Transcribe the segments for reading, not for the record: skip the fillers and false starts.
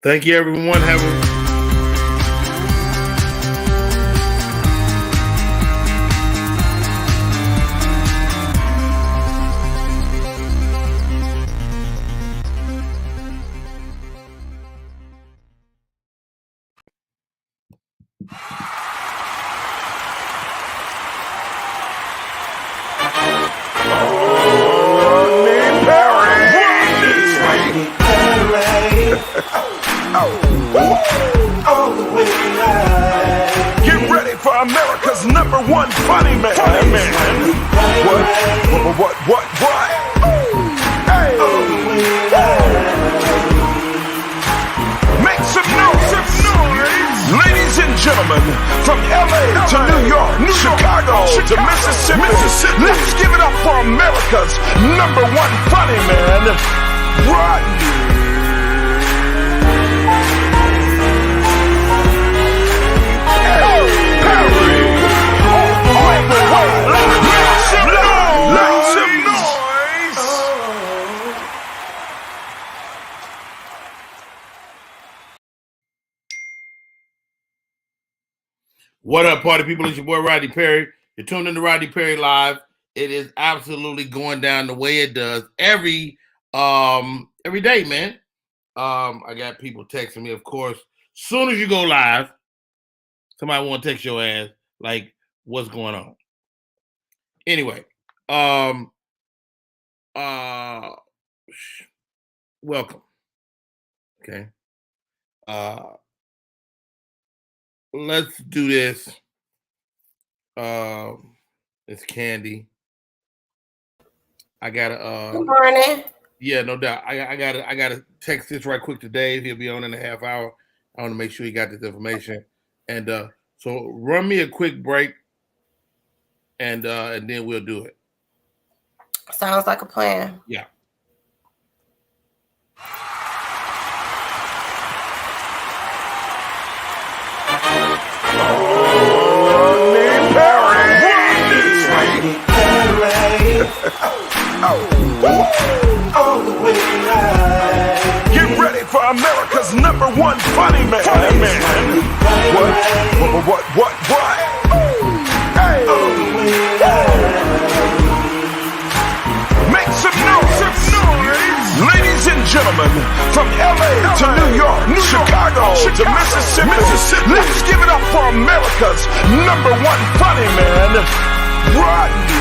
Thank you, everyone. Have a Get ready for America's #1 funny man. What? Hey. Make some noise. Ladies and gentlemen, from LA to New York, Chicago to Mississippi, let's give it up for America's #1 funny man, Rodney. What up, party people? It's your boy Rodney Perry. You're tuned into Rodney Perry Live. It is absolutely going down the way it does every day, man. I got people texting me, of course. Soon as you go live, somebody want to text your ass like, what's going on? Anyway, welcome. Okay. Let's do this. It's Candy. I gotta Good morning. Yeah, no doubt. I gotta text this right quick to Dave. He'll be on in a half hour. I want to make sure he got this information. And so run me a quick break and then we'll do it. Sounds like a plan. Yeah. Get ready for America's #1 funny man. What? Hey. Make some noise. Ladies and gentlemen, from LA to New York, Chicago to Mississippi, let's give it up for America's #1 funny man, Rodney.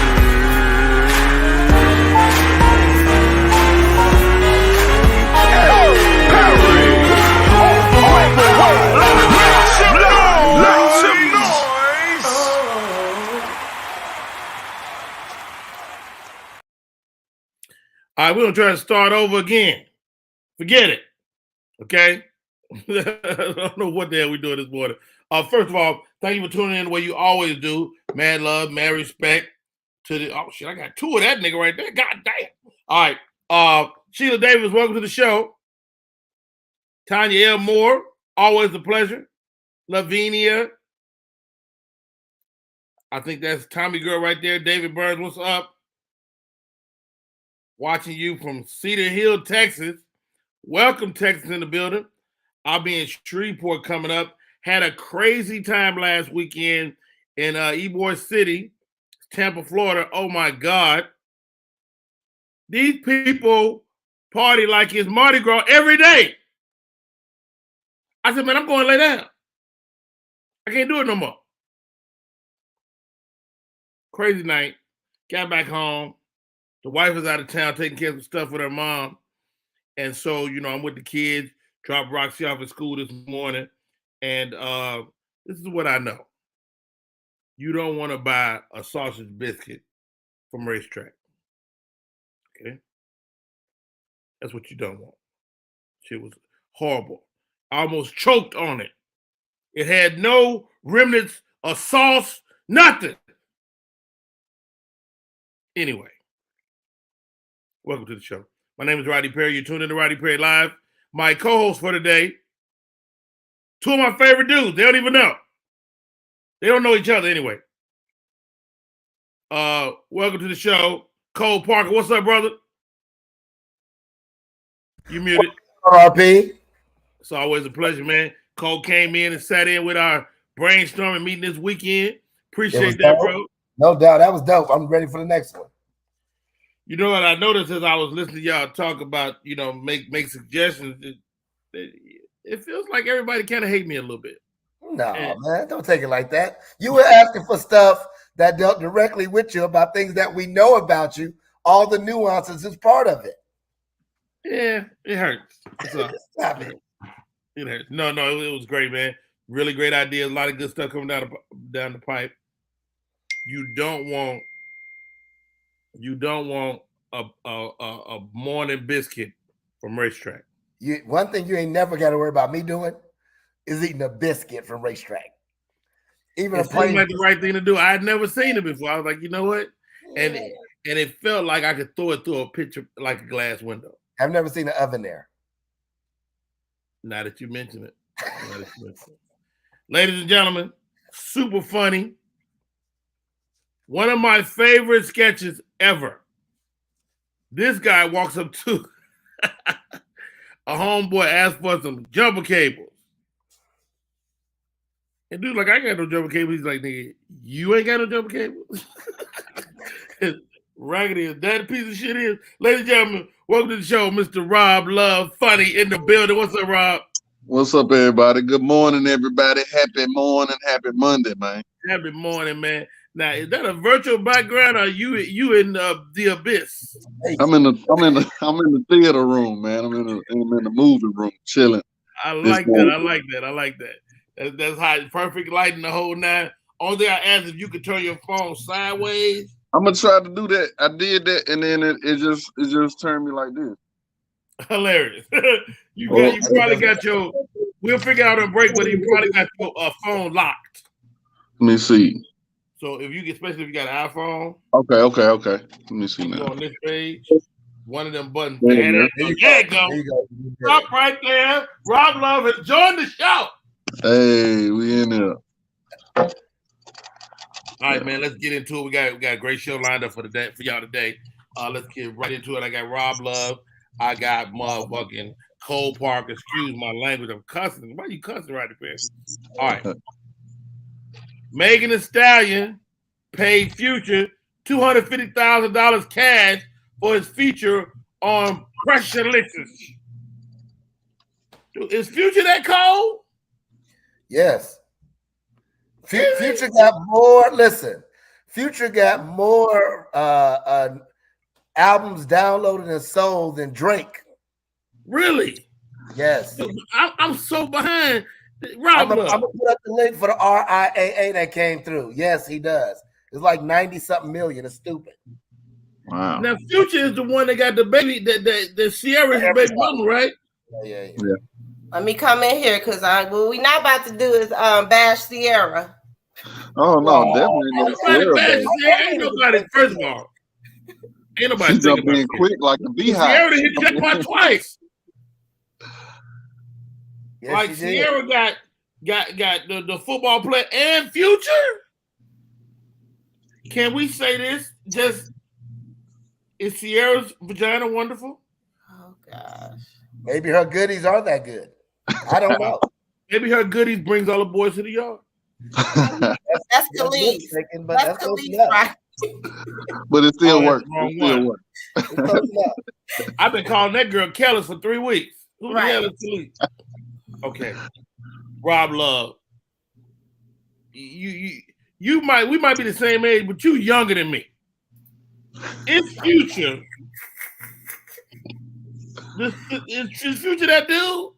All right, we're gonna try to start over again. Forget it. Okay. I don't know what the hell we're doing this morning. First of all, thank you for tuning in the way you always do. Mad love, mad respect to the I got two of that nigga right there. God damn. All right. Sheila Davis, welcome to the show. Tanya L. Moore, always a pleasure. Lavinia. I think that's Tommy girl right there. David Burns, what's up? Watching you from Cedar Hill, Texas. Welcome, Texas, in the building. I'll be in Shreveport coming up. Had a crazy time last weekend in Ybor City, Tampa, Florida. Oh, my God. These people party like it's Mardi Gras every day. I said, man, I'm going to lay down. I can't do it no more. Crazy night. Got back home. The wife was out of town taking care of some stuff with her mom. And so, I'm with the kids, dropped Roxy off at school this morning. And this is what I know. You don't want to buy a sausage biscuit from Racetrack. Okay? That's what you don't want. Shit was horrible. I almost choked on it. It had no remnants of sauce, nothing. Anyway, welcome to the show. My name is Rodney Perry. You're tuned in to Rodney Perry Live. My co-host for today, two of my favorite dudes. They don't even know. They don't know each other anyway. Welcome to the show. Cole Parker, what's up, brother? You muted. RP. It's always a pleasure, man. Cole came in and sat in with our brainstorming meeting this weekend. Appreciate that, bro. No doubt. That was dope. I'm ready for the next one. You know what I noticed as I was listening to y'all talk about, make suggestions. It feels like everybody kind of hate me a little bit. No, man, don't take it like that. You were asking for stuff that dealt directly with you about things that we know about you. All the nuances is part of it. Yeah, it hurts. Stop it. It hurts. No, it was great, man. Really great ideas. A lot of good stuff coming down the pipe. You don't want a morning biscuit from Racetrack. One thing you ain't never got to worry about me doing is eating a biscuit from Racetrack. Even it seemed like the right thing to do. I had never seen it before. I was like, you know what? And it felt like I could throw it through a picture like a glass window. I've never seen an oven there. Now that you mention it. Ladies and gentlemen, super funny. One of my favorite sketches ever. This guy walks up to a homeboy, asks for some jumper cables. And dude, like, I got no jumper cables. He's like, nigga, you ain't got no jumper cables? Raggedy as that piece of shit is. Ladies and gentlemen, welcome to the show, Mr. Rob Love, funny in the building. What's up, Rob? What's up, everybody? Good morning, everybody. Happy morning. Happy Monday, man. Happy morning, man. Now, is that a virtual background or you in the abyss? I'm in the theater room, man. I'm in the movie room, chilling. I like that. That's how perfect lighting the whole nine. Only thing I asked if you could turn your phone sideways. I'm gonna try to do that. I did that, and then it just turned me like this. Hilarious. you probably got your. We'll figure out a break, but you probably got your phone locked. Let me see. So especially if you got an iPhone. Okay. Let me see now. On this page, one of them buttons. There you go. Stop right there. Rob Love has joined the show. Hey, we in there. All right, man. Let's get into it. We got a great show lined up for y'all today. Let's get right into it. I got Rob Love. I got motherfucking Cole Park. Excuse my language. I'm cussing. Why are you cussing right there? All right. Megan Thee Stallion paid Future $250,000 cash for his feature on Pressure Listens. Is Future that cold? Yes. Future got more. Listen, Future got more albums downloaded and sold than Drake. Really? Yes. I'm so behind. I'm gonna put up the link for the RIAA that came through. Yes, he does. It's like 90-something million. It's stupid. Wow. Now Future is the one that got the baby, the Sierra's baby mama, right? Yeah. Let me come in here because what we not about to do is bash Sierra. Oh no, definitely. Ain't nobody. First of all, ain't nobody She's thinking being about quick like the beehive. Sierra hit the jackpot twice. Yes, like Sierra got the football player and Future. Can we say this? Just is Sierra's vagina wonderful? Oh gosh. Maybe her goodies are that good. I don't know. Maybe her goodies brings all the boys to the yard. That's Khalid. That's Khalid, right? But it still works. I've been calling that girl Kellis for 3 weeks. Who the hell is Khalid? Okay, Rob Love. We might be the same age, but you younger than me. It's Future. Is Future that dude?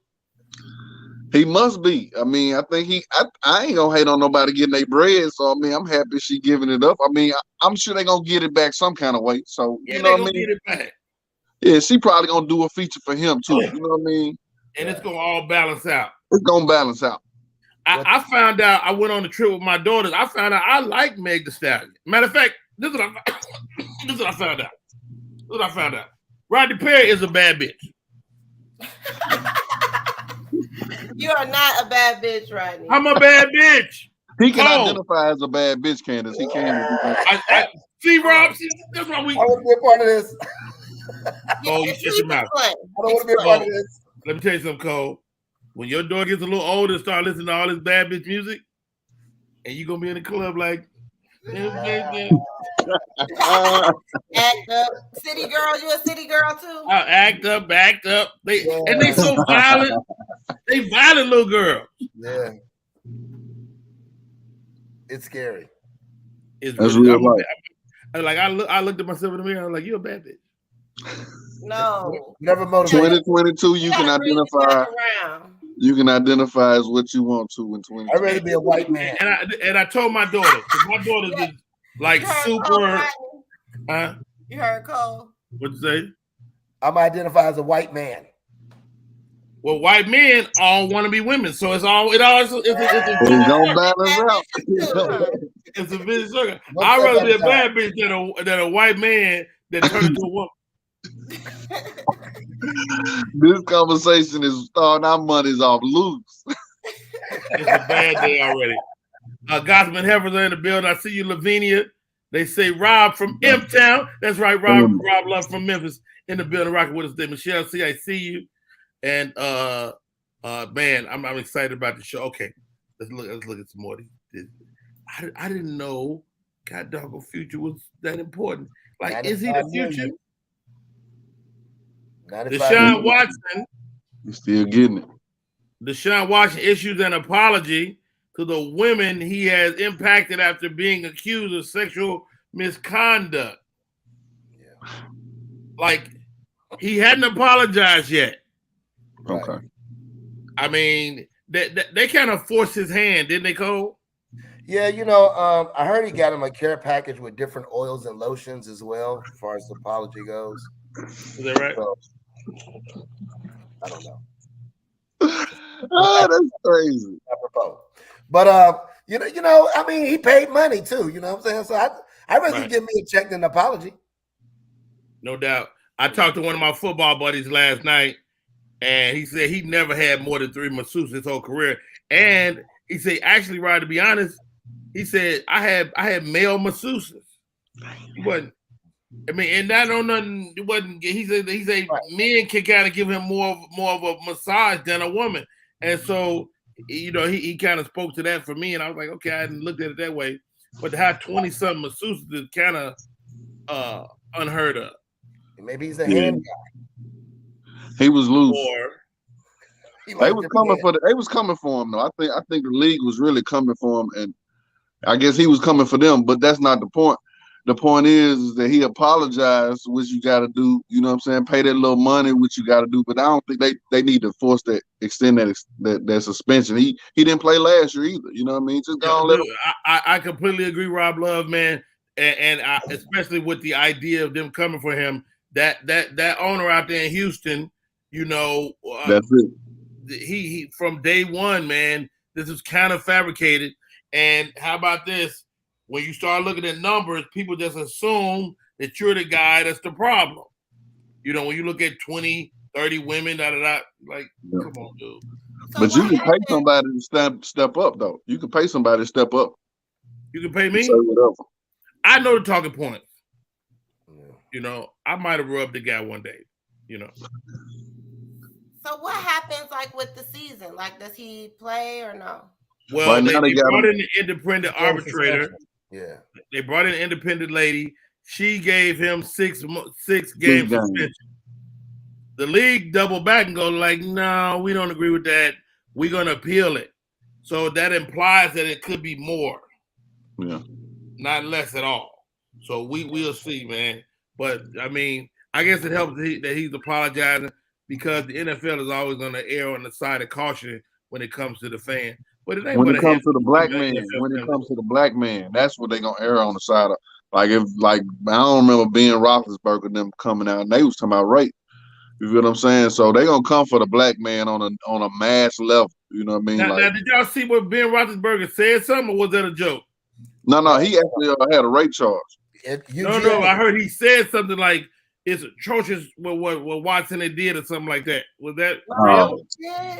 He must be. I mean, I think I ain't gonna hate on nobody getting their bread. So I mean, I'm happy she giving it up. I mean, I'm sure they gonna get it back some kind of way. So yeah, you know what I mean? Get it back. Yeah, she probably gonna do a feature for him too. You know what I mean? And it's gonna all balance out. It's gonna balance out. I found out. I went on a trip with my daughters. I found out I like Meg Thee Stallion. Matter of fact, this is what I found out. Rodney Perry is a bad bitch. You are not a bad bitch, Rodney. I'm a bad bitch. He can identify as a bad bitch, Candace. He can. See, Rob, that's why we. I want to be a part of this. Oh, you shut your mouth. I don't want to be a part of this. Let me tell you something, Cole. when your daughter gets a little older and start listening to all this bad bitch music, and you gonna be in the club like, Act up, city girl. You a city girl too? act up. And they so violent. They violent little girls. Yeah. It's scary. It's That's really, real life. I looked at myself in the mirror. I was like, "You're a bad bitch." No. Never motivated. 2022, you can identify. You can identify as what you want to in 2022. I'd rather be a white man. And I told my daughter, my daughter's is like super. You heard Cole? What'd you say? I'm identified as a white man. Well, white men all want to be women, so it's a don't balance out. It's a vicious circle. I'd rather be a bad bitch than a white man that turns into a woman. This conversation is starting our money's off loose. It's a bad day already. Gotham and Heifers are in the building. I see you, Lavinia. They say Rob from M-Town. That's right, Rob Love from Memphis in the building, rocking with us today. Michelle, I see you. And man, I'm excited about the show. Okay, let's look at some more of these. I didn't know God dog Future was that important. Like, is he the future? Deshaun Watson. You still getting it. Deshaun Watson issues an apology to the women he has impacted after being accused of sexual misconduct. Yeah. Like, he hadn't apologized yet. Okay. I mean, they kind of forced his hand, didn't they, Cole? Yeah, I heard he got him a care package with different oils and lotions as well, as far as the apology goes. Is that right? So, I don't know. Oh, that's crazy. Apropos. But I mean, he paid money too. You know what I'm saying? So I'd rather give me a check than an apology. No doubt. I talked to one of my football buddies last night. And he said he never had more than 3 masseuses his whole career. And he said, actually, Rod, to be honest, he said I had male masseuses. He wasn't. I mean, and that on nothing. It wasn't. He said men can kind of give him more of a massage than a woman. And so, he kind of spoke to that for me, and I was like, okay, I hadn't looked at it that way. But to have 20-something masseuses is kind of unheard of. Maybe he's a hand guy. He was loose. They was coming for him though. I think the league was really coming for him, and I guess he was coming for them. But that's not the point. The point is that he apologized, which you got to do. You know what I'm saying? Pay that little money, which you got to do. But I don't think they need to force that, extend that suspension. He didn't play last year either. You know what I mean? Just go let him. I completely agree, Rob Love, man, and especially with the idea of them coming for him. That owner out there in Houston. That's it. He from day one, man, this is kind of fabricated. And how about this? When you start looking at numbers, people just assume that you're the guy that's the problem. When you look at 20, 30 women, come on, dude. But you can pay somebody to step up, though. You can pay somebody to step up. You can pay me? Say whatever. I know the talking points. I might have rubbed the guy one day, So what happens with the season? Does he play or no? Well, right they brought in an independent arbitrator. Yeah. They brought in an independent lady. She gave him 6 game suspension. The league doubled back and go no, we don't agree with that. We're going to appeal it. So that implies that it could be more. Yeah. Not less at all. So we'll see, man. But, I mean, I guess it helps that he's apologizing because the NFL is always going to err on the side of caution when it comes to the fan. But it ain't when it comes to the black man, that's what they're going to err on the side of. I don't remember Ben Roethlisberger and them coming out and they was talking about rape. You feel what I'm saying? So they're going to come for the black man on a mass level. You know what I mean? Now, did y'all see what Ben Roethlisberger said something, or was that a joke? No, he actually had a rape charge. No, I heard he said something like it's atrocious what Watson did or something like that. Was that real?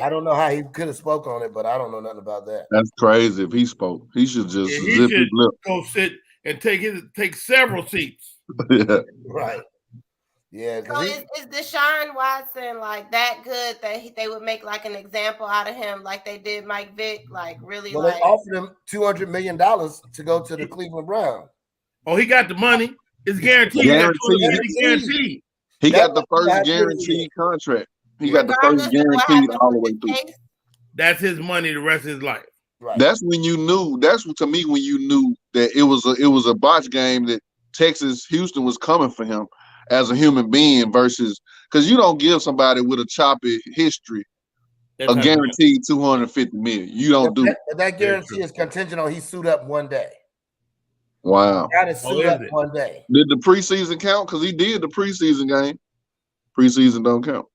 I don't know how he could have spoke on it, but I don't know nothing about that. That's crazy. If he spoke, he should just zip his lip. Go sit and take several seats. Yeah. Right. Yeah, So is Deshaun Watson like that good that they would make like an example out of him, like they did Mike Vick? Like really, well, like they offered him $200 million to go to the Cleveland Browns. Oh, he got the money. It's guaranteed. Guaranteed. He got the first guaranteed contract. He got the first guaranteed all the way through. That's his money the rest of his life. Right. That's when you knew. That's to me when you knew that it was a botch game, that Houston was coming for him as a human being versus, because you don't give somebody with a choppy history a guaranteed $250 million. You don't do that guarantee is contingent on he suit up one day. Wow. Got to suit up one day. Did the preseason count? Because he did the preseason game. Preseason don't count.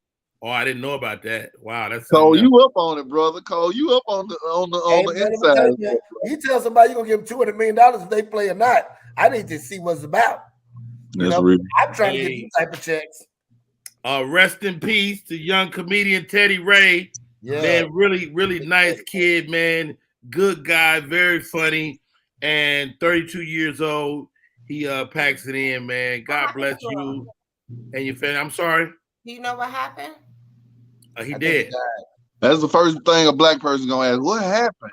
Oh, I didn't know about that. Wow, that's Cole, you up on it, brother. Cole, you up on the inside. You tell somebody you're gonna give them $200 million if they play or not. I need to see what's about. I'm trying to get these type of checks. Rest in peace to young comedian Teddy Ray. Yeah. Man, really, really nice kid, man. Good guy, very funny, and 32 years old. He packs it in, man. God bless you and your family. I'm sorry. Do you know what happened? He did. That's the first thing a black person gonna ask. What happened?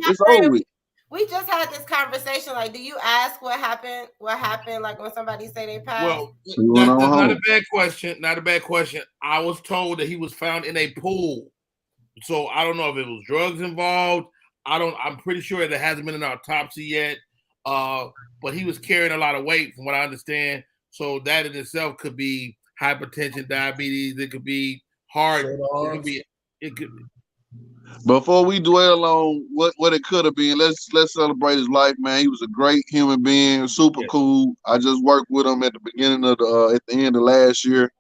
It's over with. We just had this conversation. Like, do you ask what happened? What happened? Like when somebody say they passed? Well, that's not a bad question. Not a bad question. I was told that he was found in a pool. So I don't know if it was drugs involved. I'm pretty sure there hasn't been an autopsy yet. But he was carrying a lot of weight, from what I understand. So that in itself could be hypertension, diabetes. It could be heart. It could be. Before we dwell on what it could have been, let's celebrate his life, man. He was a great human being, super cool. I just worked with him at the beginning of at the end of last year.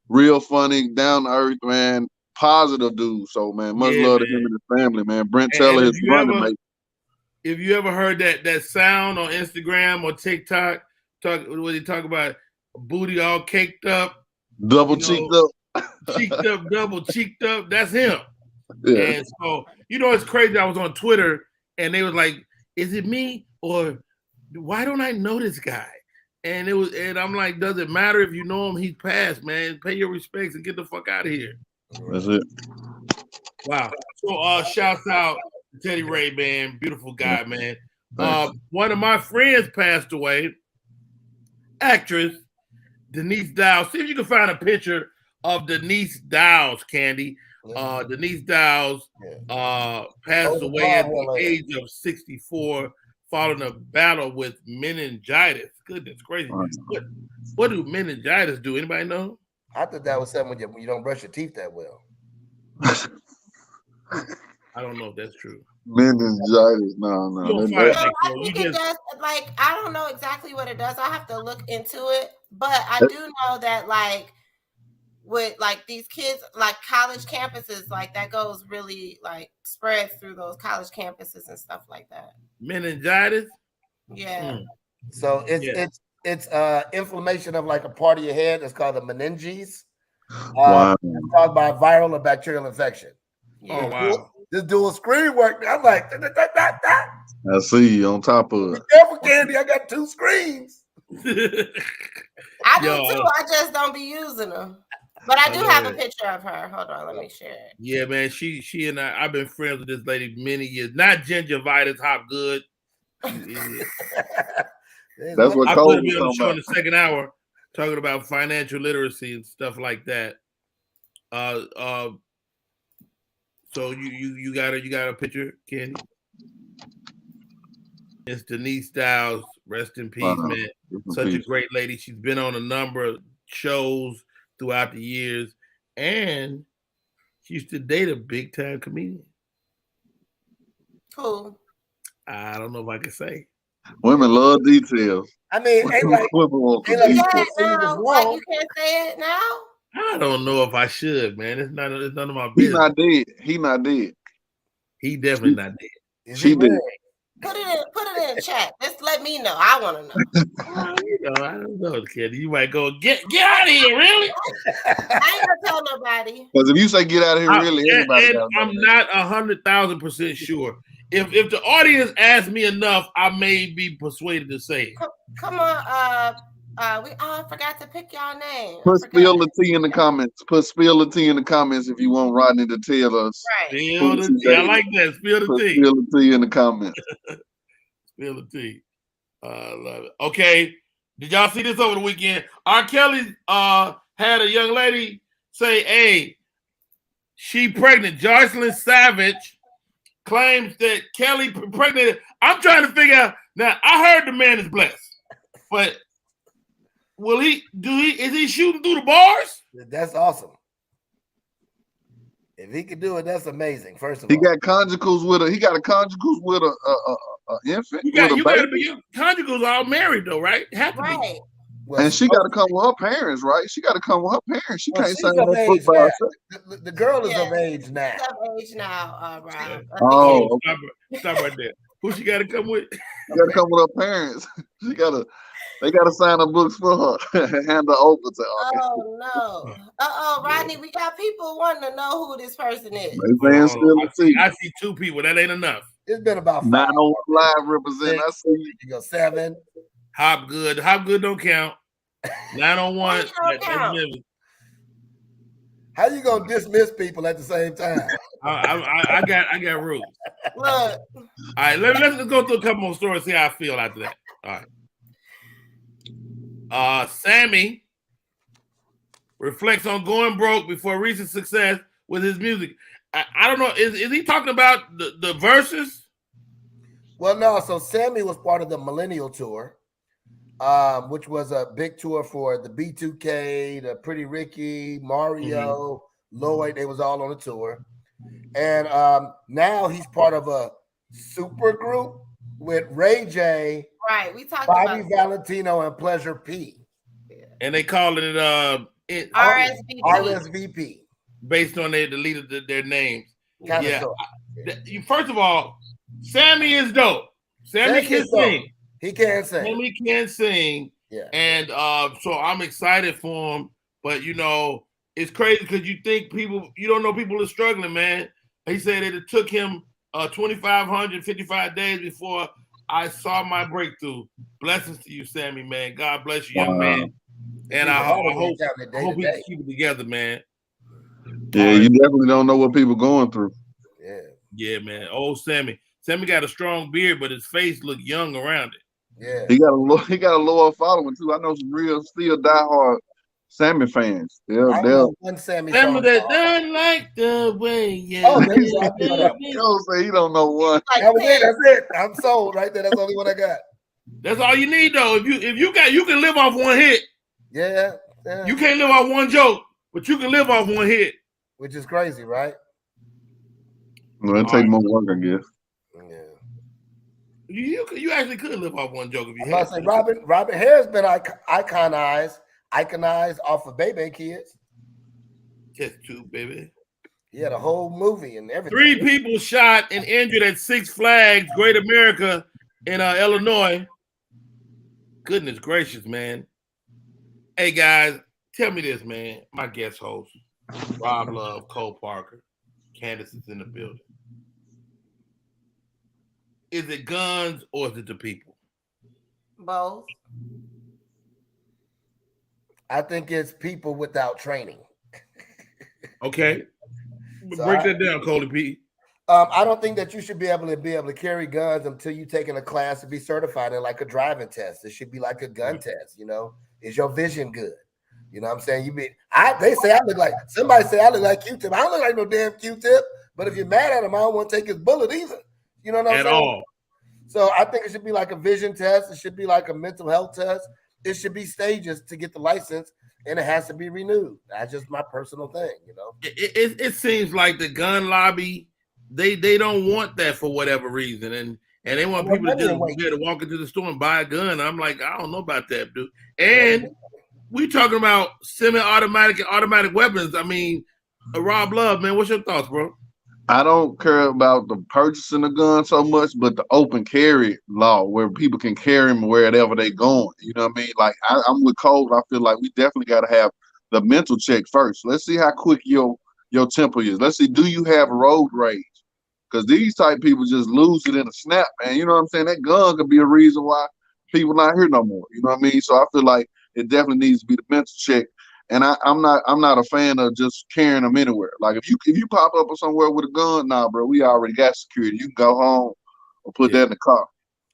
Real funny, down to earth, man. Positive dude. So, man, much love to him and his family, man. Brent Teller, his running mate. If you ever heard that sound on Instagram or TikTok, what he talk about, booty all caked up, double cheeked up, double cheeked up. That's him. Yeah. And so, it's crazy. I was on Twitter and they was like, "Is it me or why don't I know this guy?" And I'm like, "Does it matter if you know him? He's passed, man. Pay your respects and get the fuck out of here." That's it. Wow. So, shouts out to Teddy Ray, man. Beautiful guy, man. One of my friends passed away. Actress Denise Dowles. See if you can find a picture of Denise Dowles, Candy. Denise Dowles passed away at the age of 64 following a battle with meningitis. Goodness gracious. What do meningitis do? Anybody know? I thought that was something when you don't brush your teeth that well. I don't know if that's true. Meningitis, no. I think it does. Like, I don't know exactly what it does. I have to look into it, but I do know that with these kids, like college campuses, like that goes really spreads through those college campuses and stuff like that. Meningitis? Yeah. So it's inflammation of a part of your head. It's called the meninges. Wow. It's caused by viral or bacterial infection. Yeah. Oh wow. This dual screen work. I'm like, I see you on top of it. Be careful, Candy. I got 2 screens. I do too. I just don't be using them. But I do have a picture of her. Hold on, let me share it. Yeah, man. She and I've been friends with this lady many years. Not gingivitis, Hopgood. That's what Cole was talking talking about. about. In the second hour, talking about financial literacy and stuff like that. So you got a picture, Kenny? It's Denise Dowles. Rest in peace, man. Such a great lady. She's been on a number of shows throughout the years, and she used to date a big time comedian. Who? I don't know if I can say. Women love details. I mean, women want you can't say it now. I don't know if I should, man. It's none of my business. He not dead. He definitely not dead. She did. Put it in the chat. Just let me know. I want to know. I don't know, kid. You might go get out of here, really? I ain't gonna tell nobody. Because if you say get out of here, really, anybody. I'm not 100,000% sure. If the audience asks me enough, I may be persuaded to say it. Come on, I forgot to pick y'all name. Put spill the tea in the comments. Put spill the tea in the comments if you want Rodney to tell us. Right. Spill the tea. I like that. Spill the tea. Spill the tea in the comments. Spill the tea. Love it. Okay. Did y'all see this over the weekend? R. Kelly had a young lady say, hey, she pregnant. Joycelyn Savage claims that Kelly pregnant. I'm trying to figure out. Now, I heard the man is blessed, but is he shooting through the bars? That's awesome. If he could do it, that's amazing. First of all, he got a conjugals with a infant. You got to be conjugals all married though, right? Have to be. Well, and she got to come with her parents, right? She got to come with her parents. She can't sign that book by herself. The girl is of age now. She's of age now, Rob. Oh, stop right there. Who she got to come with? She got to come with her parents. They got to sign the books for her. Hand her over to her. Oh no! Rodney, we got people wanting to know who this person is. I see two people. That ain't enough. It's been about 9 on live represent. I see you go 7. Hopgood don't count. 901. How you gonna dismiss people at the same time? I got rules. Look. All right, let's go through a couple more stories. See how I feel after that. All right. Sammy reflects on going broke before recent success with his music. I don't know. Is he talking about the verses? Well, no. So Sammy was part of the Millennial Tour, which was a big tour for the B2K, the Pretty Ricky, Mario, Lloyd. They was all on the tour. And now he's part of a super group with Ray J, right? We talked Bobby about Valentino and Pleasure P. And they call it RSVP. Based on the lead of their names. First of all, Sammy is dope. Sammy can sing. He can sing. Sammy can sing. Yeah. And so I'm excited for him. But it's crazy because you don't know people are struggling, man. He said that it took him 2,555 days before I saw my breakthrough. Blessings to you, Sammy, man. God bless you, young man. And I hope he can keep it together, man. Yeah, you definitely don't know what people going through. Yeah, man. Old Sammy. Sammy got a strong beard, but his face look young around it. Yeah. He got a loyal following too. I know some real still diehard Sammy fans. They'll one Sammy song that don't like the way you don't say he don't know one. That's it. I'm sold right there. That's the only one I got. That's all you need though. If you can live off one hit. Yeah. You can't live off one joke, but you can live off one hit. Which is crazy, right? Well, it take more work, I guess. Yeah. You actually could live off one joke if you had. Say Robin Harris been iconized off of Baby Kids. Just 2, baby. He had a whole movie and everything. 3 people shot and injured at Six Flags Great America in Illinois. Goodness gracious, man. Hey guys, tell me this, man. My guest host, Rob Love, Cole Parker, Candace is in the building. Is it guns or is it the people? Both. I think it's people without training. Okay. Break that down, Coley P. I don't think that you should be able to carry guns until you taking a class to be certified in like a driving test. It should be like a gun test, Is your vision good? You know what I'm saying? Somebody say I look like Q-Tip. I don't look like no damn Q-Tip, but if you're mad at him, I don't want to take his bullet either. You know what I'm saying? At all. So I think it should be like a vision test. It should be like a mental health test. It should be stages to get the license, and it has to be renewed. That's just my personal thing, It seems like the gun lobby, they don't want that for whatever reason, and they want people to just be able to walk into the store and buy a gun. I'm like, I don't know about that, dude. And we talking about semi-automatic and automatic weapons. I mean, Rob Love, man, what's your thoughts, bro? I don't care about the purchasing a gun so much, but the open carry law where people can carry them wherever they going. You know what I mean? Like I'm with Cole. I feel like we definitely got to have the mental check first. Let's see how quick your temper is. Let's see, do you have road rage? Because these type people just lose it in a snap, man. You know what I'm saying? That gun could be a reason why people not here no more. You know what I mean? So I feel like it definitely needs to be the mental check. And I'm not a fan of just carrying them anywhere. Like if you pop up somewhere with a gun, nah, bro, we already got security. You can go home or put that in the car.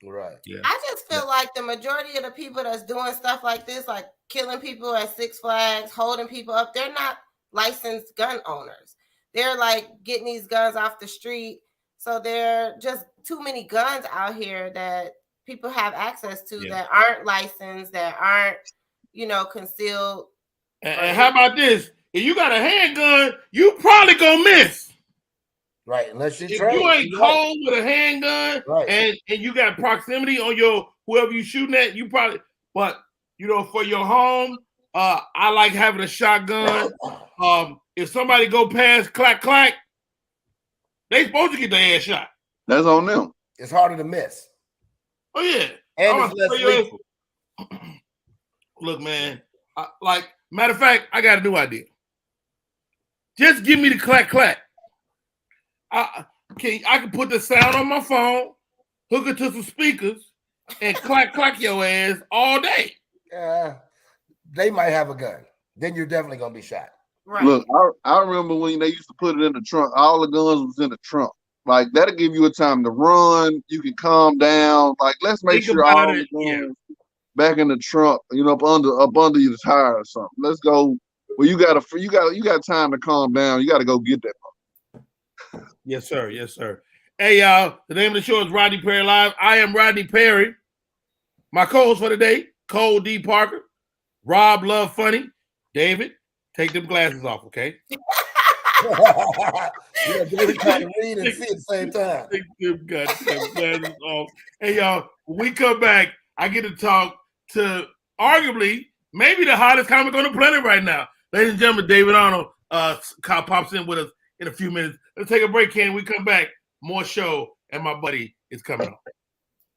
Right. Yeah. I just feel like the majority of the people that's doing stuff like this, like killing people at Six Flags, holding people up, they're not licensed gun owners. They're like getting these guns off the street. So there are just too many guns out here that people have access to that aren't licensed, that aren't, concealed. And how about this? If you got a handgun, you probably gonna miss. Right, unless you're if trained. you ain't cold with a handgun, and you got proximity on your whoever you shooting at, you probably. But for your home, I like having a shotgun. If somebody go past clack clack, they supposed to get their ass shot. That's on them. It's harder to miss. Oh yeah, and it's less lethal. Look, man. Matter of fact, I got a new idea. Just give me the clack clack. I can put the sound on my phone, hook it to some speakers, and clack your ass all day. They might have a gun. Then you're definitely gonna be shot. Right. Look, I remember when they used to put it in the trunk. All the guns was in the trunk. Like that'll give you a time to run. You can calm down. Like let's make sure all the guns back in the trunk. Up under your tire or something. Let's go. Well, you got time to calm down. You got to go get that. Yes, sir. Yes, sir. Hey, y'all. The name of the show is Rodney Perry Live. I am Rodney Perry. My co-host for today, Cole D. Parker, Rob Love Funny, David. Take them glasses off, okay? David trying to read and see at the same time. Take them glasses off. Hey, y'all. When we come back, I get to talk to arguably maybe the hottest comic on the planet right now. Ladies and gentlemen, David Arnold pops in with us in a few minutes. Let's take a break, Ken. We come back. More show, and my buddy is coming on.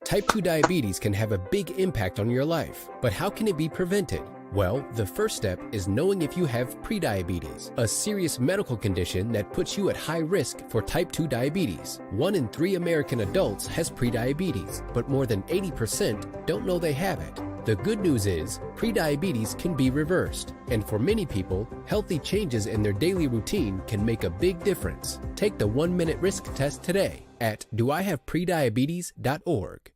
Type 2 diabetes can have a big impact on your life, but how can it be prevented? Well, the first step is knowing if you have prediabetes, a serious medical condition that puts you at high risk for type 2 diabetes. 1 in 3 American adults has prediabetes, but more than 80% don't know they have it. The good news is, prediabetes can be reversed, and for many people, healthy changes in their daily routine can make a big difference. Take the 1-minute risk test today at doihaveprediabetes.org.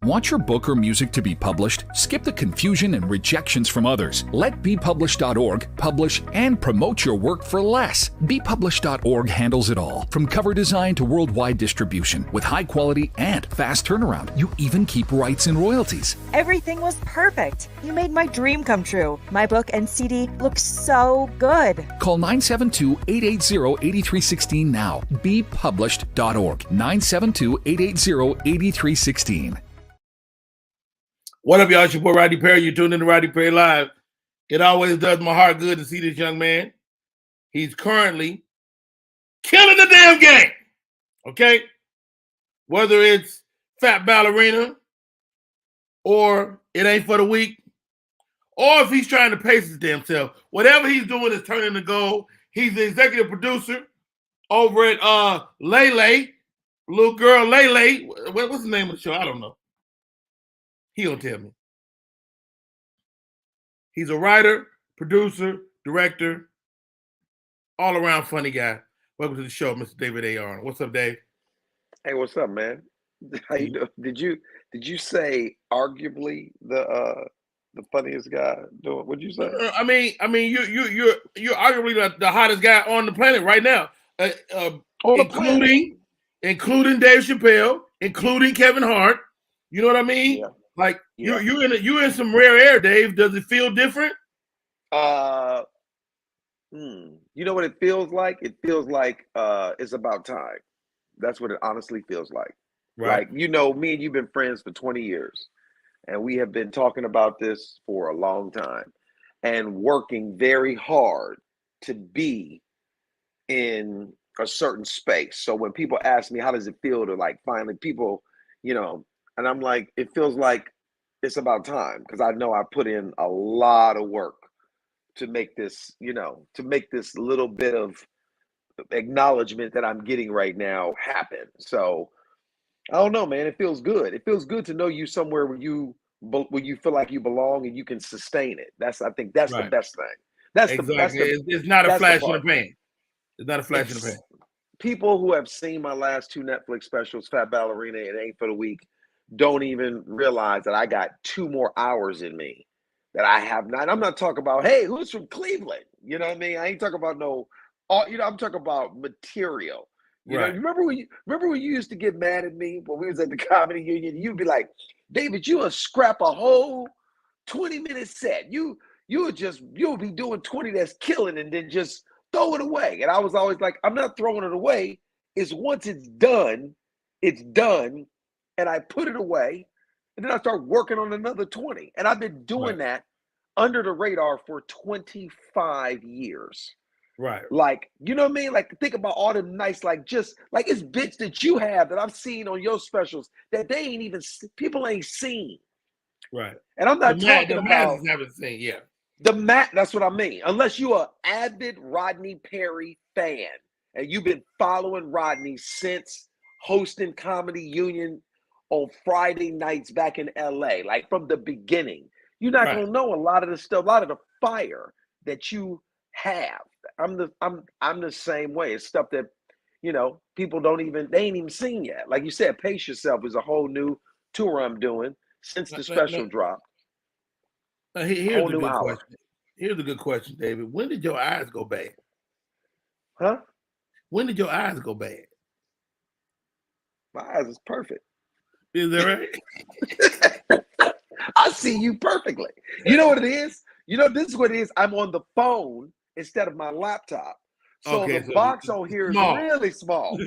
Want your book or music to be published? Skip the confusion and rejections from others. Let bepublished.org publish and promote your work for less. Bepublished.org handles it all, from cover design to worldwide distribution, with high quality and fast turnaround. You even keep rights and royalties. Everything was perfect. You made my dream come true. My book and CD look so good. Call 972-880-8316 now. Bepublished.org. 972-880-8316. What up, y'all? It's your boy Rodney Perry. You're tuned in to Rodney Perry Live. It always does my heart good to see this young man. He's currently killing the damn game. Okay? Whether it's Fat Ballerina or It Ain't for the Weak, or if he's trying to pace his damn self. Whatever he's doing is turning the goal. He's the executive producer over at Lele, little girl Lele. What's the name of the show? I don't know. He'll tell me. He's a writer, producer, director, all-around funny guy. Welcome to the show, Mr. David A. Arnold. What's up, Dave? Hey, what's up, man? How you doing? Did you say arguably the funniest guy doing? What'd you say? I mean, you're arguably the hottest guy on the planet right now, including Dave Chappelle, including Kevin Hart. You know what I mean? Yeah. Like you're in some rare air, Dave. Does it feel different? You know what it feels like? It feels like it's about time. That's what it honestly feels like. Right. Like, me and you've been friends for 20 years, and we have been talking about this for a long time and working very hard to be in a certain space. So when people ask me, how does it feel to like finally people, and I'm like, it feels like it's about time, because I know I put in a lot of work to make this, to make this little bit of acknowledgement that I'm getting right now happen. So I don't know, man. It feels good. It feels good to know you somewhere where you but when you feel like you belong and you can sustain it. I think that's the Right. best thing. That's exactly. the It's not a that's the flash in the part. pan. It's not a flash in the pan. People who have seen my last 2 Netflix specials, Fat Ballerina and Ain't for the Week, don't even realize that I got 2 more hours in me that I have not. I'm not talking about, hey, who's from Cleveland? You know what I mean? I ain't talking about I'm talking about material. You know, remember when you used to get mad at me when we was at the comedy union? You'd be like, David, you would scrap a whole 20-minute set. You'll be doing 20 that's killing and then just throw it away. And I was always like, I'm not throwing it away. It's once it's done, and I put it away, and then I start working on another 20. And I've been doing that under the radar for 25 years. Right. Like, you know what I mean? Like, think about all the nice, just it's bits that you have that I've seen on your specials that people ain't seen. Right. And I'm not talking the about masses haven't seen, yeah. That's what I mean. Unless you're an avid Rodney Perry fan and you've been following Rodney since hosting Comedy Union on Friday nights back in LA, like from the beginning, you're not gonna know a lot of the stuff, a lot of the fire that you have. I'm the same way. It's stuff that people they ain't even seen yet. Like you said, Pace Yourself is a whole new tour I'm doing since the special dropped. Here's a good question. Here's a good question, David. When did your eyes go bad? Huh? When did your eyes go bad? My eyes is perfect. Is that right? I see you perfectly. You know what it is? This is what it is. I'm on the phone instead of my laptop. So the box on here is really small.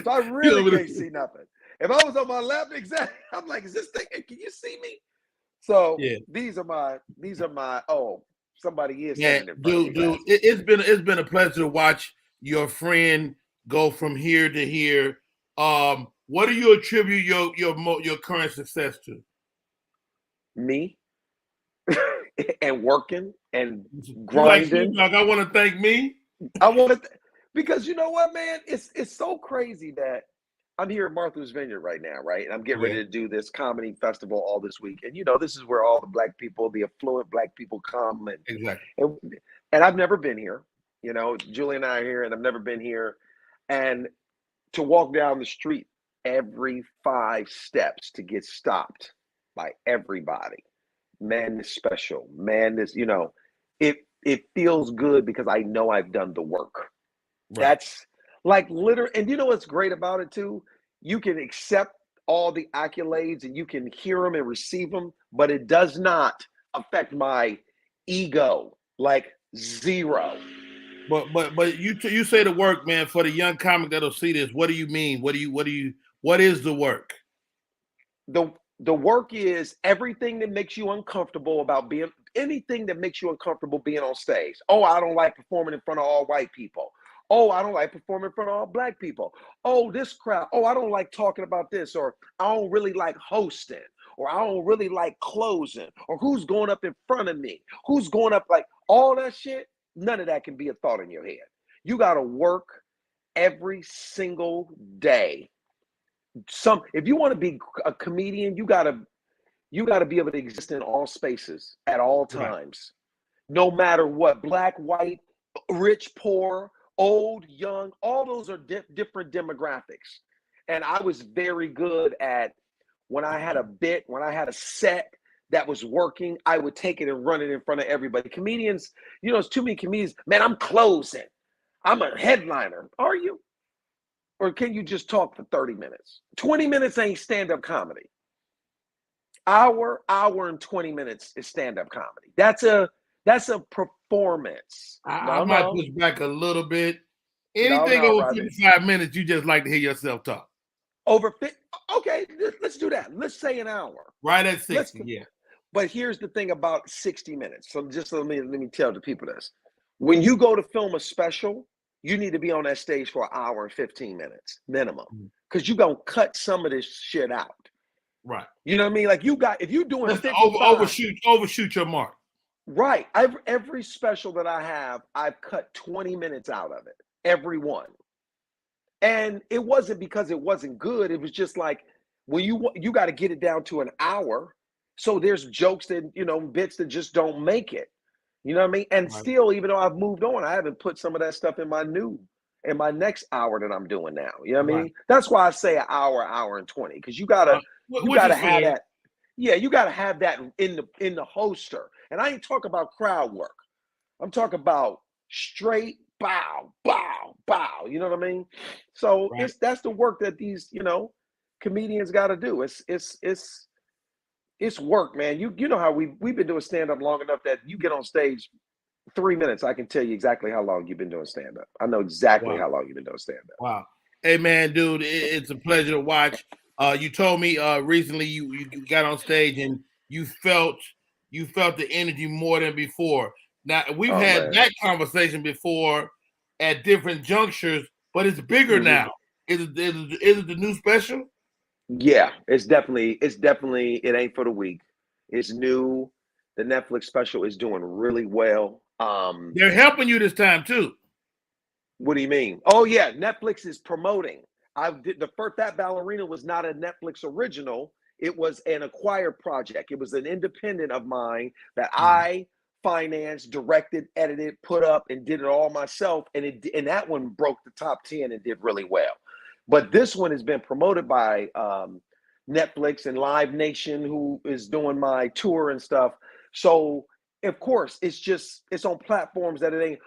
So I really can't see nothing. If I was on my laptop, exactly, I'm like, is this thing, can you see me? So these are my somebody is saying it. Dude, it's been a pleasure to watch your friend go from here to here. What do you attribute your current success to? Me and working and grinding. Like I want to thank me. I want to because you know what, man? It's so crazy that I'm here at Martha's Vineyard right now, right? And I'm getting ready to do this comedy festival all this week. And this is where all the black people, the affluent black people come. And I've never been here. Julie and I are here and I've never been here. And to walk down the street every 5 steps to get stopped by everybody. Man, this special. Man, this, it feels good because I know I've done the work. Right. That's like literally, and you know what's great about it too? You can accept all the accolades and you can hear them and receive them, but it does not affect my ego, like zero. But you say the work, man, for the young comic that'll see this. What do you mean? What is the work? The work is everything that makes you uncomfortable about anything that makes you uncomfortable being on stage. Oh, I don't like performing in front of all white people. Oh, I don't like performing in front of all black people. Oh, this crowd. Oh, I don't like talking about this, or I don't really like hosting, or I don't really like closing, or who's going up in front of me, who's going up, like all that shit. None of that can be a thought in your head. You got to work every single day. If you want to be a comedian, you got to be able to exist in all spaces at all times, no matter what, black, white, rich, poor, old, young, all those are different demographics. And I was very good at when I had a set that was working, I would take it and run it in front of everybody. Comedians, it's too many comedians. Man, I'm closing. I'm a headliner. Are you? Or can you just talk for 30 minutes? 20 minutes ain't stand-up comedy. Hour and 20 minutes is stand-up comedy. That's a performance. I might push back a little bit. Anything over 55 minutes, you just like to hear yourself talk. Over 50? Okay, let's do that. Let's say an hour. Right at 60, yeah. But here's the thing about 60 minutes. So just let me tell the people this. When you go to film a special, you need to be on that stage for an hour and 15 minutes minimum, because you're going to cut some of this shit out. Right. You know what I mean? Like if you're doing 55, overshoot your mark. Right. Every special that I have, I've cut 20 minutes out of it. Every one. And it wasn't because it wasn't good. It was just like when you got to get it down to an hour So there's jokes that, bits that just don't make it. You know what I mean? And still, even though I've moved on, I haven't put some of that stuff in my next hour that I'm doing now. You know what I mean? That's why I say an hour and 20, because you gotta have that. Yeah, you gotta have that in the holster. And I ain't talking about crowd work. I'm talking about straight bow, bow, bow. You know what I mean? So that's the work that these, comedians got to do. It's work, man. You know how we've been doing stand-up long enough that you get on stage 3 minutes, I can tell you exactly how long you've been doing stand-up. I know exactly how long you've been doing stand-up. Wow. Hey, man, dude, it's a pleasure to watch. You told me recently you got on stage and you felt the energy more than before. Now, we've had that conversation before at different junctures, but it's bigger now. Is it the new special? Yeah, it's definitely, it ain't for the weak. It's new. The Netflix special is doing really well. They're helping you this time too. What do you mean? Oh yeah, Netflix is promoting. That Ballerina was not a Netflix original. It was an acquired project. It was an independent of mine that I financed, directed, edited, put up, and did it all myself. And that one broke the top 10 and did really well. But this one has been promoted by Netflix and Live Nation, who is doing my tour and stuff. So of course, it's on platforms that it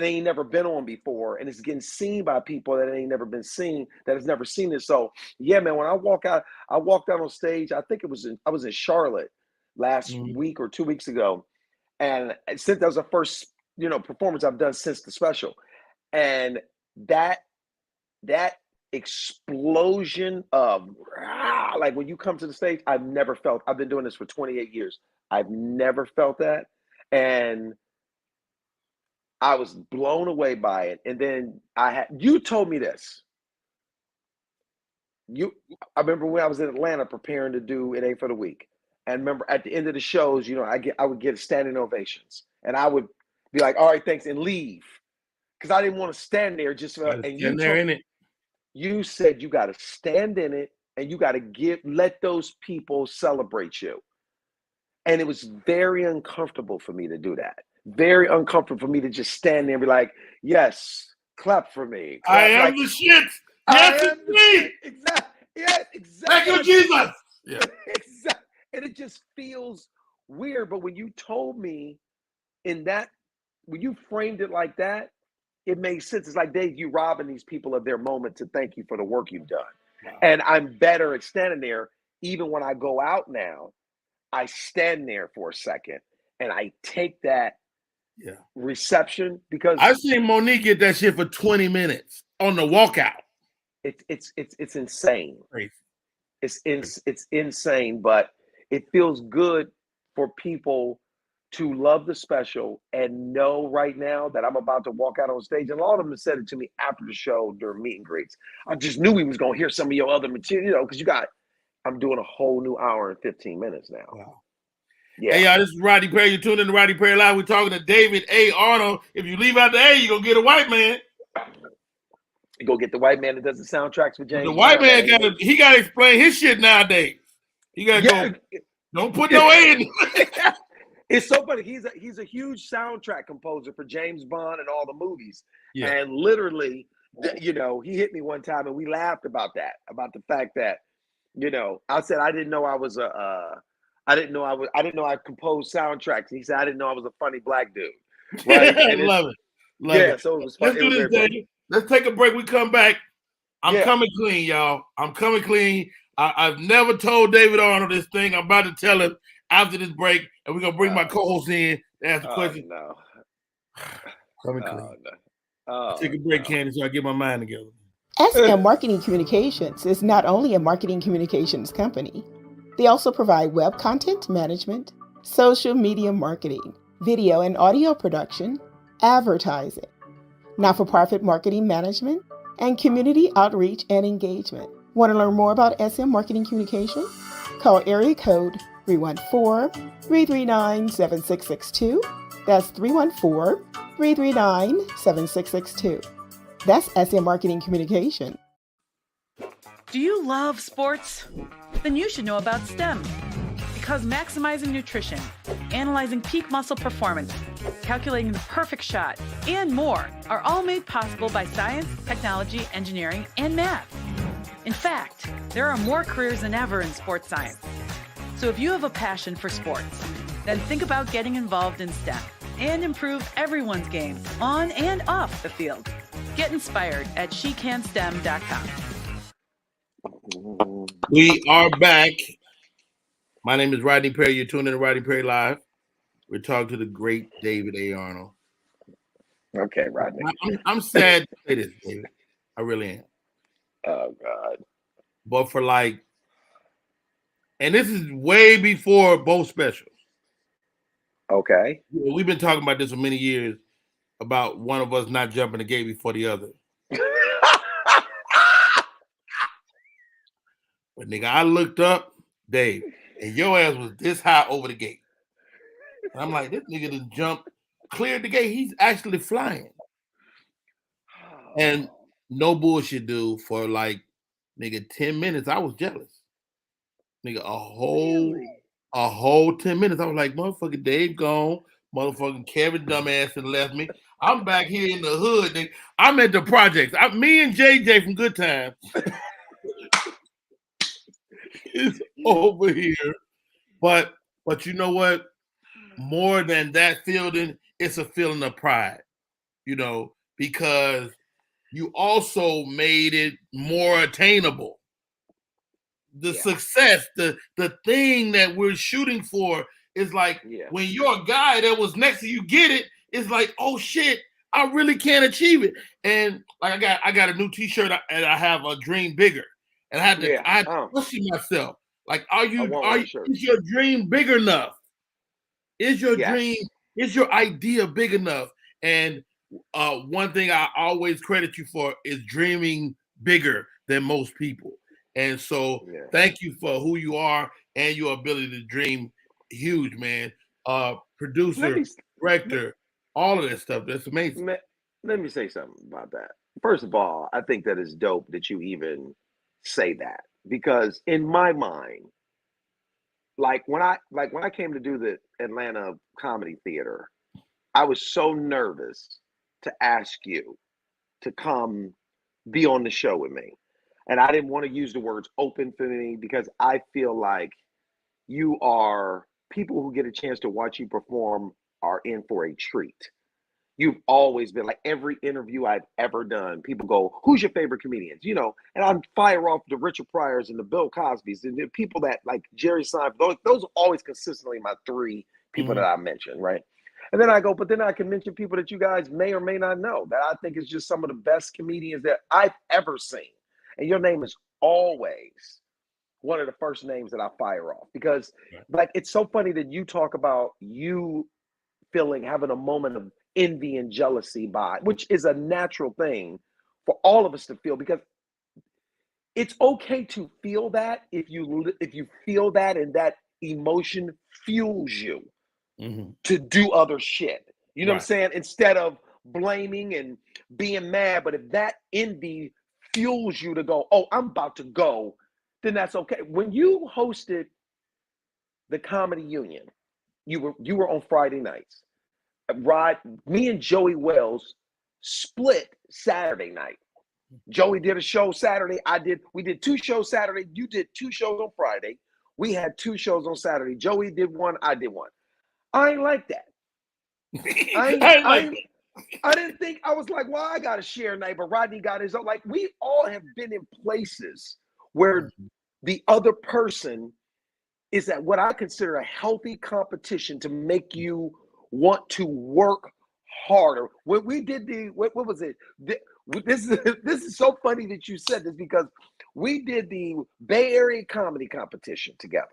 ain't never been on before, and it's getting seen by people that ain't never been seen, that has never seen it. So yeah, man, when I walked out on stage. I think I was in Charlotte last week or 2 weeks ago, and since that was the first performance I've done since the special, and that explosion of like when you come to the stage, I've been doing this for 28 years. I've never felt that. And I was blown away by it. And then you told me this. I remember when I was in Atlanta preparing to do It Ain't for the Week. And remember at the end of the shows, I would get standing ovations. And I would be like, all right, thanks, and leave. Because I didn't want to stand there you said you got to stand in it and you got to let those people celebrate you. And it was very uncomfortable for me to do that. Very uncomfortable for me to just stand there and be like, yes, clap for me. Clap, I am the shit. Yes, it's me. Exactly. Yeah, exactly. Thank you, Jesus. Yeah. Exactly. And it just feels weird. But when you told me when you framed it like that, it makes sense. It's like you robbing these people of their moment to thank you for the work you've done. Wow. And I'm better at standing there. Even when I go out now, I stand there for a second and I take that reception, because I've seen Monique get that shit for 20 minutes on the walkout. It's insane. Crazy. It's insane, but it feels good for people to love the special and know right now that I'm about to walk out on stage. And a lot of them said it to me after the show during meet and greets. I just knew we was going to hear some of your other material, because I'm doing a whole new hour and 15 minutes now. Wow. Yeah. Hey, y'all, this is Rodney Perry. You're tuned in to Rodney Perry Live. We're talking to David A. Arnold. If you leave out the A, you're going to get a white man. You go get the white man that does the soundtracks for James. The white man got to explain his shit nowadays. He got to go, don't put no A in it. It's so funny. He's a huge soundtrack composer for James Bond and all the movies. Yeah. And literally, he hit me one time and we laughed about the fact that, I said I didn't know I composed soundtracks. And he said I didn't know I was a funny black dude. Right? And Love it. So it was fun. Let's do this, Dave. Let's take a break. We come back. I'm coming clean, y'all. I'm coming clean. I've never told David Arnold this thing. I'm about to tell him after this break, and we're going to bring my co-host in to ask a question. No. Coming clean. No. Take a break, Candy, so I get my mind together. SM Marketing Communications is not only a marketing communications company. They also provide web content management, social media marketing, video and audio production, advertising, not-for-profit marketing management, and community outreach and engagement. Want to learn more about SM Marketing Communications? Call area code 314-339-7662. That's 314-339-7662. That's SM Marketing Communication. Do you love sports? Then you should know about STEM. Because Because maximizing nutrition, analyzing peak muscle performance, calculating the perfect shot, and more are all made possible by science, technology, engineering, and math. In fact, there are more careers than ever in sports science. So if you have a passion for sports, then think about getting involved in STEM and improve everyone's game on and off the field. Get inspired at SheCanSTEM.com. We are back. My name is Rodney Perry. You're tuning in to Rodney Perry Live. We're talking to the great David A. Arnold. Okay, Rodney. I'm sad to say this, David. I really am. Oh, God. But for like, and this is way before both specials. Okay. We've been talking about this for many years, about one of us not jumping the gate before the other. But nigga, I looked up, Dave, and your ass was this high over the gate. And I'm like, this nigga done jumped, cleared the gate. He's actually flying. And no bullshit, dude, for like, nigga, 10 minutes, I was jealous. Nigga, a whole 10 minutes. I was like, motherfucking Dave gone. Motherfucking Kevin dumbass and left me. I'm back here in the hood, nigga. I'm at the projects. Me and JJ from Good Times. It's over here. But you know what? More than that feeling, it's a feeling of pride, you know, because you also made it more attainable. The success, the thing that we're shooting for is like when your guy that was next to you get it, it's like, oh shit, I really can't achieve it. And like I got a new t-shirt and I have a dream bigger. And I had to question myself. Like, is your dream big enough? Is your dream, is your idea big enough? And one thing I always credit you for is dreaming bigger than most people. And so thank you for who you are and your ability to dream huge, man. Producer, director, all of that stuff. That's amazing. Let me say something about that. First of all, I think that is dope that you even say that, because in my mind, like when I came to do the Atlanta Comedy Theater, I was so nervous to ask you to come be on the show with me. And I didn't want to use the words open for me because I feel like you are, people who get a chance to watch you perform are in for a treat. You've always been, like, every interview I've ever done, people go, who's your favorite comedians? You know, and I'm fire off the Richard Pryors and the Bill Cosbys and the people that, like Jerry Seinfeld, those are always consistently my three people that I mention, right? And then I go, but then I can mention people that you guys may or may not know that I think is just some of the best comedians that I've ever seen. And your name is always one of the first names that I fire off, because like, it's so funny that you talk about you having a moment of envy and jealousy which is a natural thing for all of us to feel, because it's okay to feel that if you feel that and that emotion fuels you to do other shit. You know what I'm saying? Instead of blaming and being mad, but if that envy fuels you to go, oh, I'm about to go, then that's okay. When you hosted the Comedy Union, you were on Friday nights. Me and Joey Wells split Saturday night. Joey did a show Saturday. We did 2 shows Saturday. You did 2 shows on Friday. We had 2 shows on Saturday. Joey did 1. I did 1. I ain't like that. I didn't think, I was like, well, I got to share a night, but Rodney got his own. Like, we all have been in places where the other person is at what I consider a healthy competition to make you want to work harder. When we did what was it? This is so funny that you said this, because we did the Bay Area comedy competition together.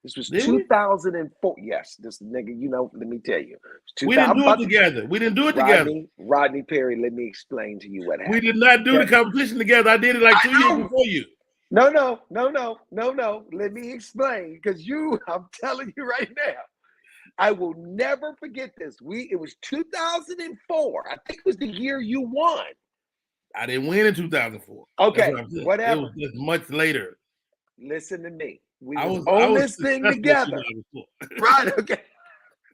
This was 2004. Yes, this nigga, you know, let me tell you. We didn't do it together. We didn't do it together. Rodney Perry, let me explain to you what happened. We did not do the competition together. I did it like 2 years before you. No. Let me explain, because I'm telling you right now, I will never forget this. It was 2004. I think it was the year you won. I didn't win in 2004. Okay, whatever. It was just much later. Listen to me. We was on this thing together. Right, okay.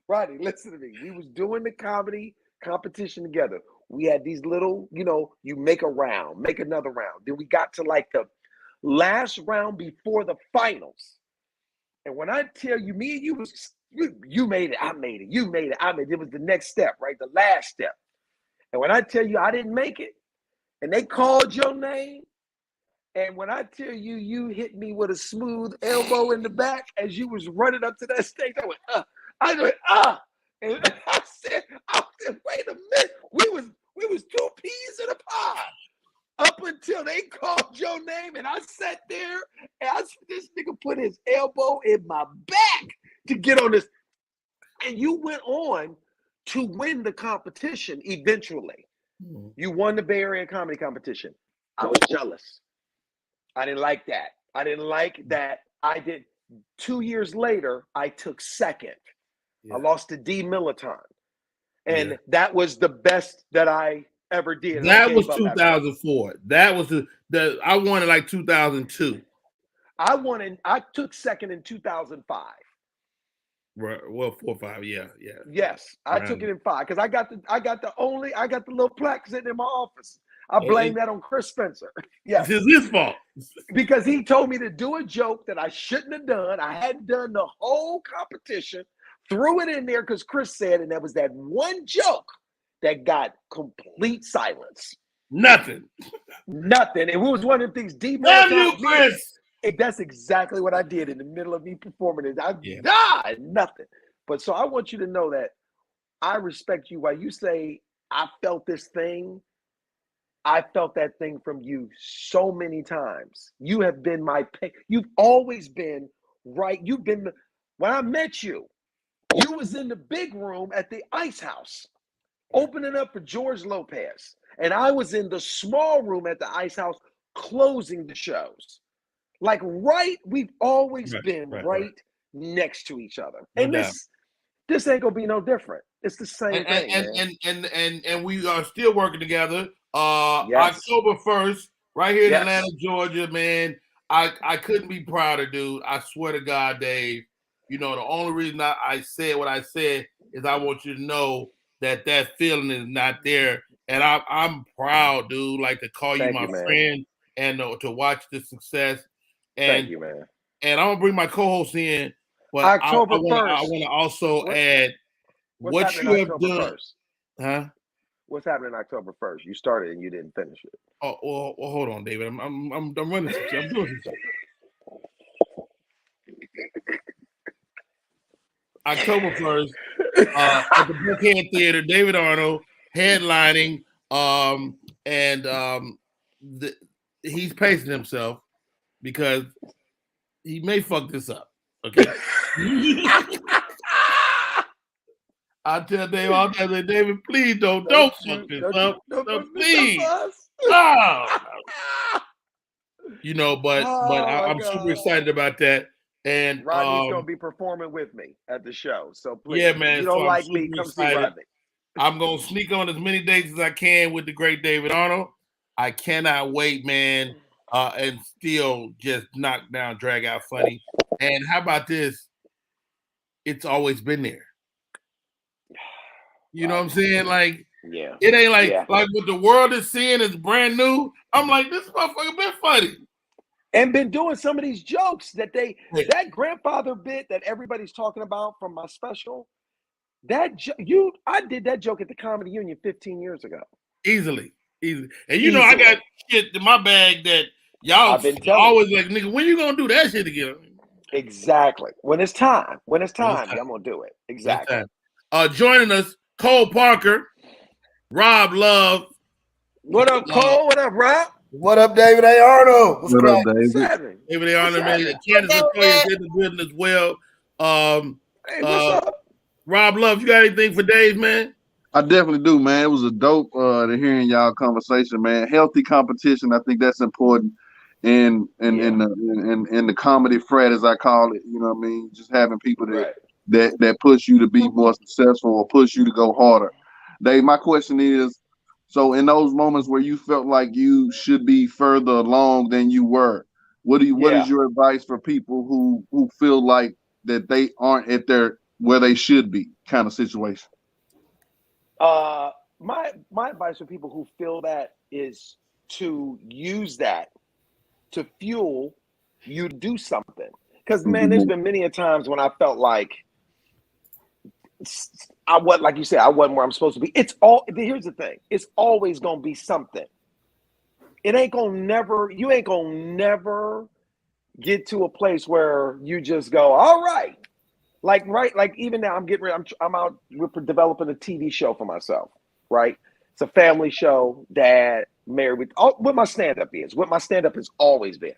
Rodney, listen to me. We was doing the comedy competition together. We had these little, you make a round, make another round. Then we got to like the last round before the finals. And when I tell you, me and you made it, I made it, you made it, I made it. It was the next step, right? The last step. And when I tell you I didn't make it, and they called your name, and when I tell you, you hit me with a smooth elbow in the back as you was running up to that stage, I went, And I said, wait a minute. We was two peas in a pod. Up until they called your name, and I sat there, and this nigga put his elbow in my back to get on this. And you went on to win the competition eventually. You won the Bay Area comedy competition. I was jealous. I didn't like that. I didn't like that. I did. 2 years later, I took second. Yeah. I lost to D. Militon. And that was the best that I ever did. That was 2004. That was I won in like 2002. I took second in 2005. Right. Well, 4 or 5, yeah. Yes, I took it in 5 because I got the little plaque sitting in my office. I blame that on Chris Spencer. Yes, it's his fault because he told me to do a joke that I shouldn't have done. I hadn't done the whole competition. Threw it in there because Chris said, and that was that one joke that got complete silence. Nothing. And it was one of the things deep. Damn you, Chris. That's exactly what I did in the middle of me performing it. I died, nothing. But so I want you to know that I respect you. While you say I felt this thing, I felt that thing from you so many times. You have been my pain. You've always been right. You've been, when I met you, you was in the big room at the Ice House, opening up for George Lopez. And I was in the small room at the Ice House, closing the shows. Like, we've always been right next to each other. And this ain't gonna be no different. It's the same thing. And we are still working together. October 1st, right here in Atlanta, Georgia, man. I couldn't be prouder, dude. I swear to God, Dave. The only reason I said what I said is I want you to know that feeling is not there. And I'm proud, dude, like to call you my friend and to watch the success. And, thank you, man. And I'm going to bring my co-host in, but October 1st. I want to also add what you have done. 1st? Huh? What's happening October 1st? You started and you didn't finish it. Oh, well, hold on, David. I'm running some shit. I'm doing some stuff. October 1st, at the Buckhead Theater, David Arnold headlining, he's pacing himself because he may fuck this up. Okay. I tell David, please don't fuck this up. Please. But I'm super excited about that. And Rodney's gonna be performing with me at the show. So please, yeah, man. If you don't like me, come see Rodney. I'm gonna sneak on as many dates as I can with the great David Arnold. I cannot wait, man. And still just knock down, drag out funny. And how about this? It's always been there. You know what I'm saying? Like, it ain't like what the world is seeing is brand new. I'm like, this motherfucker been funny. And been doing some of these jokes that that grandfather bit that everybody's talking about from my special. I did that joke at the Comedy Union 15 years ago. Easily. And I got shit in my bag that y'all always like, nigga, when you gonna do that shit again? Exactly. When it's time, I'm gonna do it. Exactly. Joining us, Cole Parker, Rob Love. What up, Cole? What up, Rob? What up, David A. Arnold? What up, David? David A. Arnold, man. Candace Latoya is in the building as well. Hey, what's up? Rob Love, you got anything for Dave, man? I definitely do, man. It was a dope to hearing y'all conversation, man. Healthy competition, I think that's important. In the comedy frat, as I call it, you know what I mean? Just having people that push you to be more successful or push you to go harder. Dave, my question is, so in those moments where you felt like you should be further along than you were What is your advice for people who feel like that they aren't at where they should be kind of situation? My advice for people who feel that is to use that to fuel you to do something. Because man, there's been many a times when I felt like like you said, I wasn't where I'm supposed to be. Here's the thing. It's always gonna be something. You ain't gonna never get to a place where you just go, all right. Like even now I'm getting ready, I'm out, we're developing a TV show for myself, right? It's a family show, dad, married with what my stand-up is, what my stand-up has always been.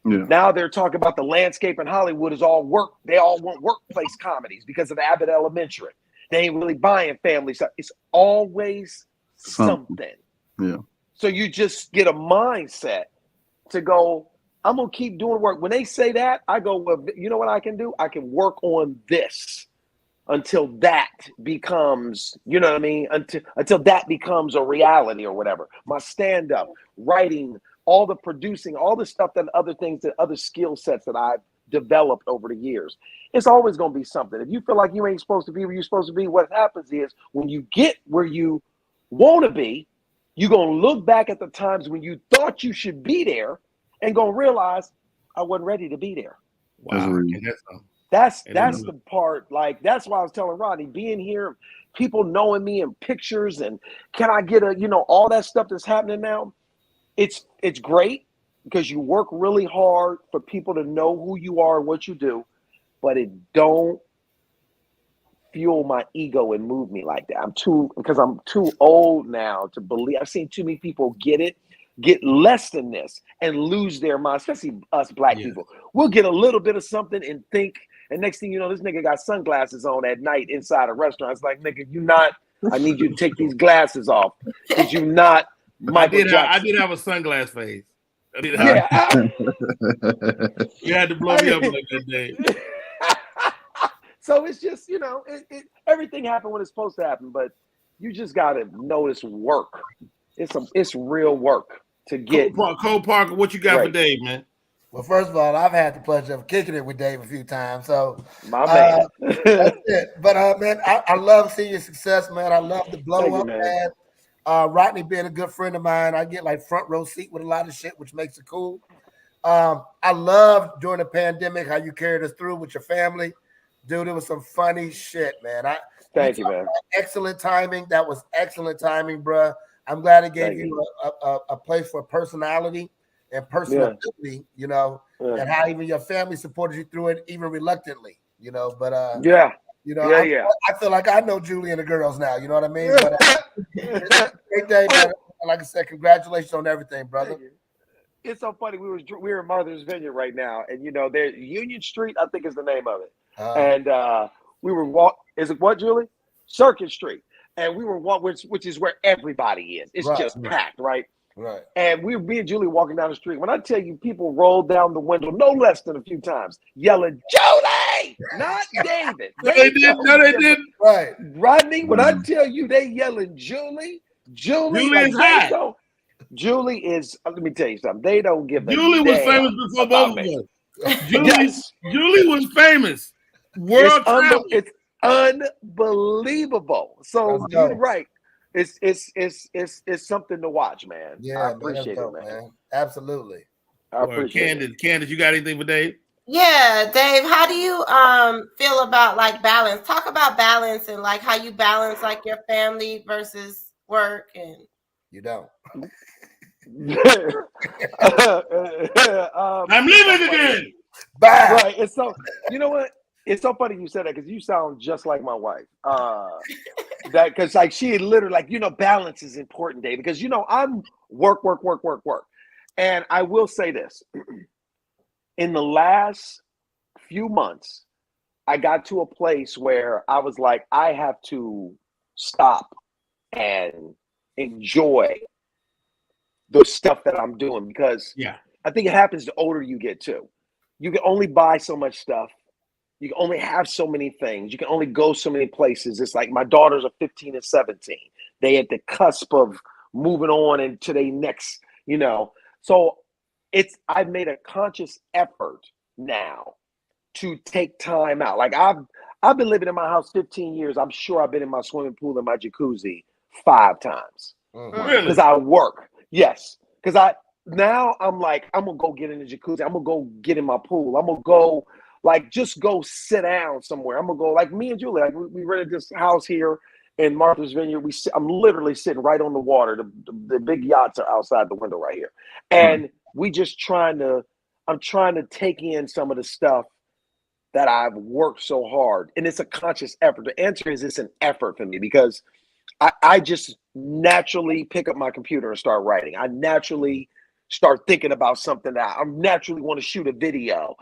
Yeah. Now they're talking about the landscape in Hollywood is all work. They all want workplace comedies because of Abbott Elementary. They ain't really buying family stuff. It's always something. Yeah. So you just get a mindset to go, I'm going to keep doing work. When they say that, I go, well, you know what I can do? I can work on this until that becomes, you know what I mean? Until that becomes a reality or whatever. My stand-up, writing, all the producing, all the stuff that other skill sets that I've developed over the years. It's always going to be something. If you feel like you ain't supposed to be where you're supposed to be, what happens is when you get where you want to be, you're going to look back at the times when you thought you should be there and going to realize I wasn't ready to be there. Wow. That's the part. Like, that's why I was telling Rodney, being here, people knowing me in pictures and can I get all that stuff that's happening now. It's great because you work really hard for people to know who you are and what you do, but it don't fuel my ego and move me like that. I'm too old now to believe. I've seen too many people get less than this and lose their mind, especially us black people. We'll get a little bit of something and think, and next thing you know, this nigga got sunglasses on at night inside a restaurant. It's like, nigga, I need you to take these glasses off. Because you not Michael Jackson. I did have a sunglass phase. You had to blow me up like that day. So it's just, everything happened when it's supposed to happen, but you just got to know it's work. It's real work to get. Cole Parker, what you got for Dave, man? Well, first of all, I've had the pleasure of kicking it with Dave a few times. So, my man. That's it. But, man, I love seeing your success, man. I love the blow up, man. Rodney being a good friend of mine, I get like front row seat with a lot of shit, which makes it cool. I love during the pandemic how you carried us through with your family. Dude, it was some funny shit, man. Thank you, man. Excellent timing. That was excellent timing, bro. I'm glad it gave you a place for personality and personality, and how even your family supported you through it, even reluctantly, but I feel like I know Julie and the girls now, you know what I mean? But it's a great day, man. Like I said, congratulations on everything, brother. It's so funny. We're in Martha's Vineyard right now, and there's Union Street, I think is the name of it. And we were is it what, Julie? Circuit Street. And we were which is where everybody is. It's just packed, right? Right. And me and Julie walking down the street. When I tell you, people rolled down the window no less than a few times, yelling, "Julie!" Not David. No, they didn't. Right. Rodney, when I tell you they yelling Julie is hot. Julie is, let me tell you something. They don't give a Julie was famous before both of us. Julie was famous. It's unbelievable. So you're right. It's something to watch, man. Yeah, I appreciate it, man. Absolutely. I appreciate it. Candace, you got anything for Dave? Yeah, Dave, how do you feel about like balance? Talk about balance and like how you balance like your family versus work. And you don't. I'm leaving again. Bye. Right. It's so, you know what? It's so funny you said that because you sound just like my wife. That because like she literally like, balance is important, Dave, because I'm work. And I will say this. In the last few months, I got to a place where I was like, I have to stop and enjoy the stuff that I'm doing because I think it happens the older you get too. You can only buy so much stuff. You can only have so many things. You can only go so many places. It's like my daughters are 15 and 17. They at the cusp of moving on into their next, So I've made a conscious effort now to take time out. Like I've been living in my house 15 years. I'm sure I've been in my swimming pool and my jacuzzi 5 times. Really? Because I work. Yes. Because now I'm like, I'm gonna go get in the jacuzzi. I'm gonna go get in my pool. I'm gonna go just go sit down somewhere. I'm gonna go like me and Julie. Like we rented this house here in Martha's Vineyard. I'm literally sitting right on the water. The big yachts are outside the window right here, and I'm trying to take in some of the stuff that I've worked so hard, and it's a conscious effort. The answer is it's an effort for me because I just naturally pick up my computer and start writing. I naturally start thinking about something that I naturally want to shoot a video.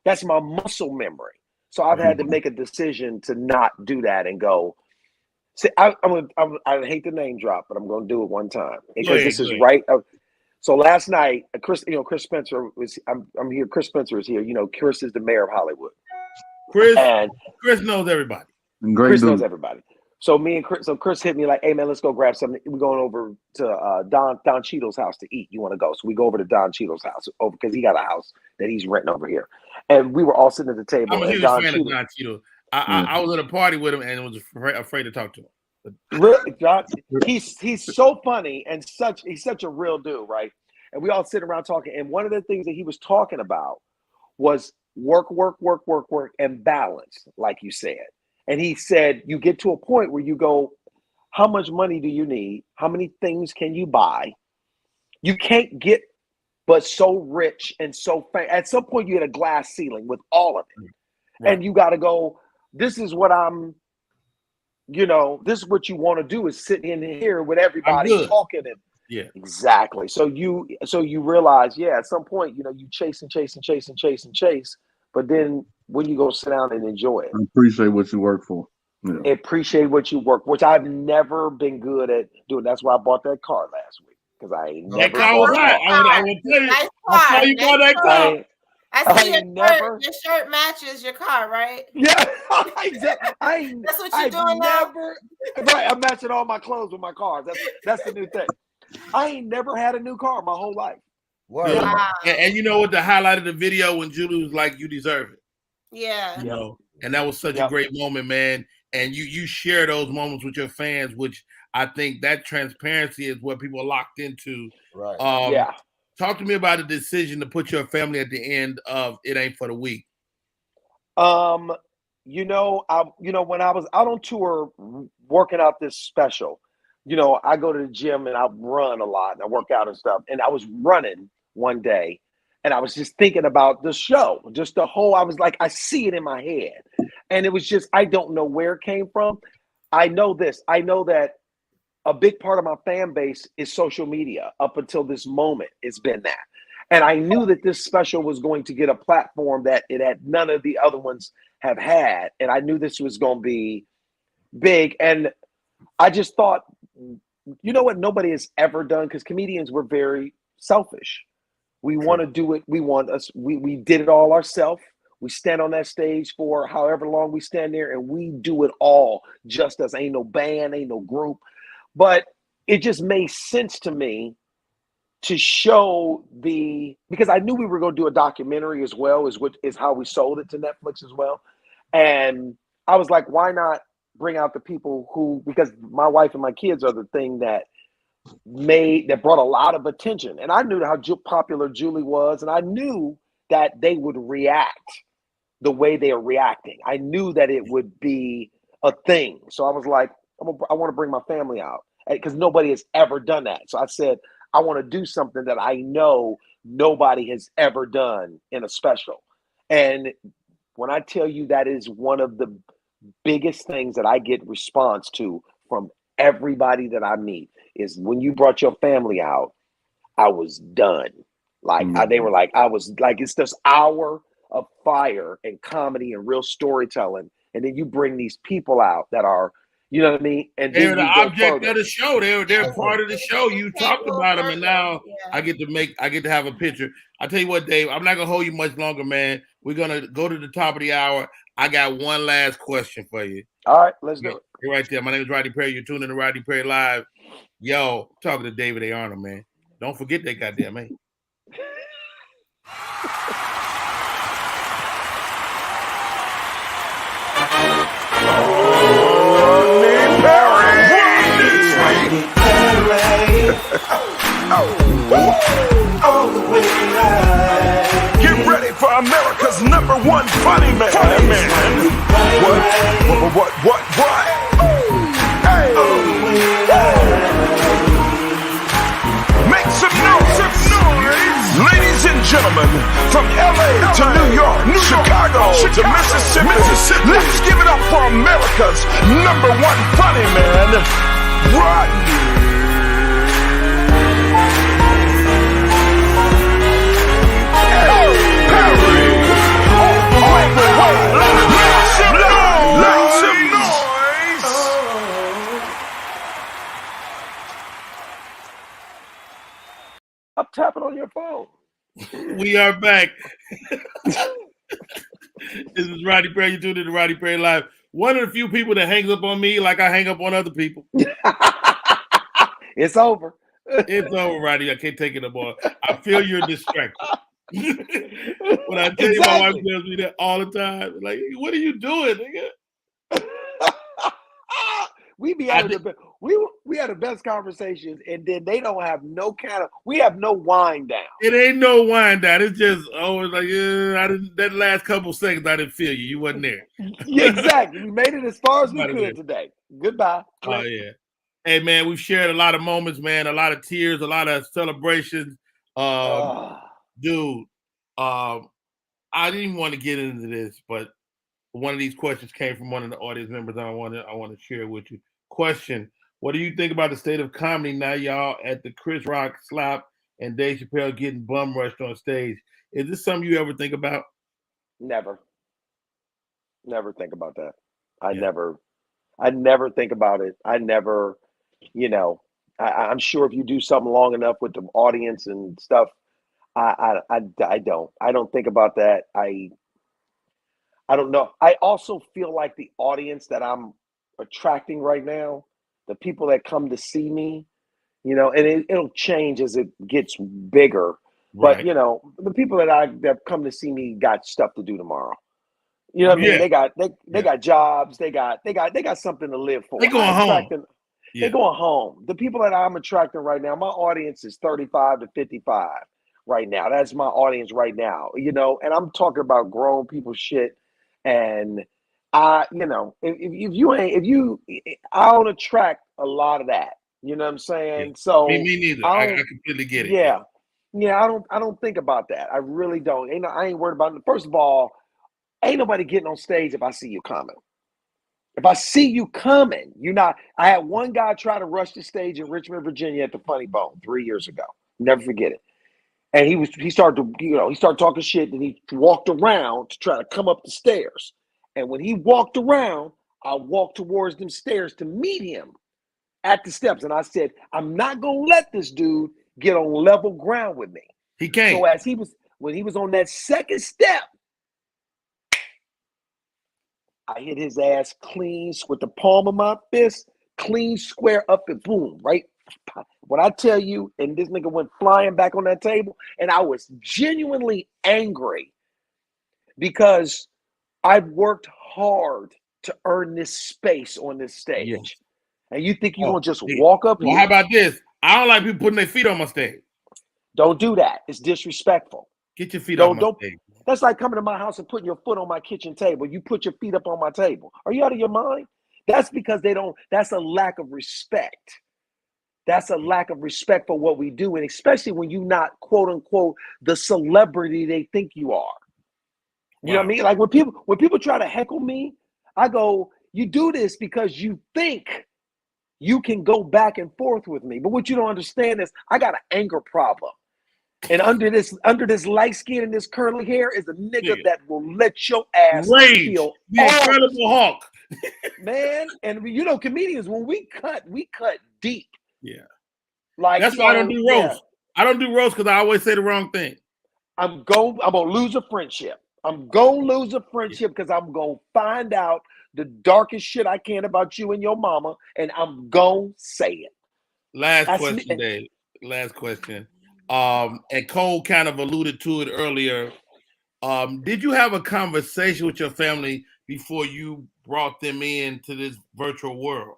That's my muscle memory. So I've had to make a decision to not do that and go. See, I hate the name drop, but I'm going to do it one time because this is right. So last night, Chris Spencer was. I'm here. Chris Spencer is here. Chris is the mayor of Hollywood. Chris knows everybody. Chris knows everybody. So Chris hit me like, "Hey man, let's go grab something. We're going over to Don Cheadle's house to eat. You want to go?" So we go over to Don Cheadle's house because he got a house that he's renting over here. And we were all sitting at the table. I'm a huge fan of Don Cheadle. I was at a party with him and was afraid to talk to him. Really, John, he's so funny and he's such a real dude, right? And we all sit around talking. And one of the things that he was talking about was work, and balance, like you said. And he said, you get to a point where you go, how much money do you need? How many things can you buy? You can't get but so rich and so famous. At some point, you hit a glass ceiling with all of it. Right. And you got to go, this is what this is what you want to do is sit in here with everybody talking. Yeah, exactly. So you realize, at some point, you chase, but then when you go sit down and enjoy it, appreciate what you work for. Yeah. Appreciate what you work, which I've never been good at doing. That's why I bought that car last week because I ain't never. That car was hot. I would tell you. I saw you bought that car. I see your shirt matches your car, right? Yeah, exactly. That's what you're doing now. Right, I'm matching all my clothes with my cars. That's the new thing. I ain't never had a new car my whole life. Wow. And you know what? The highlight of the video when Julie was like, "You deserve it." Yeah. And that was such a great moment, man. And you share those moments with your fans, which I think that transparency is what people are locked into. Right. Talk to me about the decision to put your family at the end of It Ain't for the Weak. When I was out on tour working out this special, I go to the gym and I run a lot and I work out and stuff. And I was running one day and I was just thinking about the show, I was like, I see it in my head. And it was just, I don't know where it came from. I know that a big part of my fan base is social media. Up until this moment, it's been that. And I knew that this special was going to get a platform that it had none of the other ones have had. And I knew this was going to be big. And I just thought, you know what nobody has ever done? Because comedians were very selfish. We want to do it. We did it all ourselves. We stand on that stage for however long we stand there and we do it all just us. Ain't no band, ain't no group. But it just made sense to me to show because I knew we were going to do a documentary as well, is how we sold it to Netflix as well. And I was like, why not bring out the people because my wife and my kids are the thing that brought a lot of attention. And I knew how popular Julie was, and I knew that they would react the way they are reacting. I knew that it would be a thing. So I was like, I want to bring my family out because nobody has ever done that. So I said, I want to do something that I know nobody has ever done in a special. And when I tell you that is one of the biggest things that I get response to from everybody that I meet is when you brought your family out, I was done. They were like, I was like, it's this hour of fire and comedy and real storytelling. And then you bring these people out that are, you know what I mean? And they're the object of the show. They're part of the show. You talked about them, and now I get to have a picture. I tell you what, Dave, I'm not gonna hold you much longer, man. We're gonna go to the top of the hour. I got one last question for you. All right, let's do it. You're right there. My name is Rodney Perry. You're tuning in to Rodney Perry Live. Yo, talking to David A. Arnold, man. Don't forget that goddamn man. All the way right. Get ready for America's #1 funny man. Funny man. What? Hey. All the way right. Make some noise. Ladies and gentlemen, from LA to New York, Chicago to Mississippi, let's give it up for America's #1 funny man, Rodney. I'm tapping on your phone. We are back. This is Rodney Perry. You tuned in to Rodney Perry Live. One of the few people that hangs up on me like I hang up on other people. It's over. It's over, Rodney. I can't take it no more. I feel you're distracted. When I tell you, my wife tells me that all the time. Like, what are you doing, nigga? We be having we had the best conversations, and then they don't have no we have no wind down. It ain't no wind down. It's just always like, I didn't. That last couple seconds, I didn't feel you. You wasn't there. Yeah, exactly. We made it as far as we could today. Goodbye. Oh yeah. Hey man, we've shared a lot of moments, man. A lot of tears, a lot of celebrations. Dude, I didn't even want to get into this, but one of these questions came from one of the audience members. I want to share with you. Question: what do you think about the state of comedy now, y'all, at the Chris Rock slap and Dave Chappelle getting bum rushed on stage? Is this something you ever think about? Never think about that. I never think about it. I never, I'm sure if you do something long enough with the audience and stuff, I don't think about that. I don't know. I also feel like the audience that I'm attracting right now, the people that come to see me, and it'll change as it gets bigger. Right. But the people that come to see me got stuff to do tomorrow. You know what I mean? They got jobs. They got something to live for. They going home. They're going home. The people that I'm attracting right now, my audience is 35 to 55 right now. That's my audience right now. And I'm talking about grown people shit. And I don't attract a lot of that. You know what I'm saying? Yeah. So me neither. I completely get it. Yeah. I don't think about that. I really don't. I ain't worried about it. First of all, ain't nobody getting on stage if I see you coming. If I see you coming, you're not. I had one guy try to rush the stage in Richmond, Virginia at the Funny Bone 3 years ago. Never forget it. And he started talking shit, and he walked around to try to come up the stairs. And when he walked around, I walked towards them stairs to meet him at the steps. And I said, I'm not gonna let this dude get on level ground with me. He can't. So when he was on that second step, I hit his ass clean with the palm of my fist, clean square up and boom, right? When I tell you, and this nigga went flying back on that table, and I was genuinely angry because I've worked hard to earn this space on this stage. Yes. And you think you're going to just walk up here? How about this? I don't like people putting their feet on my stage. Don't do that. It's disrespectful. Get your feet on my stage. That's like coming to my house and putting your foot on my kitchen table. You put your feet up on my table. Are you out of your mind? That's because that's a lack of respect. That's a lack of respect for what we do. And especially when you're not, quote unquote, the celebrity they think you are. You know what I mean? Like when people try to heckle me, I go, you do this because you think you can go back and forth with me. But what you don't understand is I got an anger problem. And under this light skin and this curly hair is a nigga that will let your ass feel the Incredible Hulk. Man, and comedians, when we cut deep. Yeah. Like that's why I don't do roast. Yeah. I don't do roast because I always say the wrong thing. I'm gonna lose a friendship. I'm gonna lose a friendship because I'm gonna find out the darkest shit I can about you and your mama, and I'm gonna say it. Last question, Dave. Last question. And Cole kind of alluded to it earlier. Did you have a conversation with your family before you brought them into this virtual world?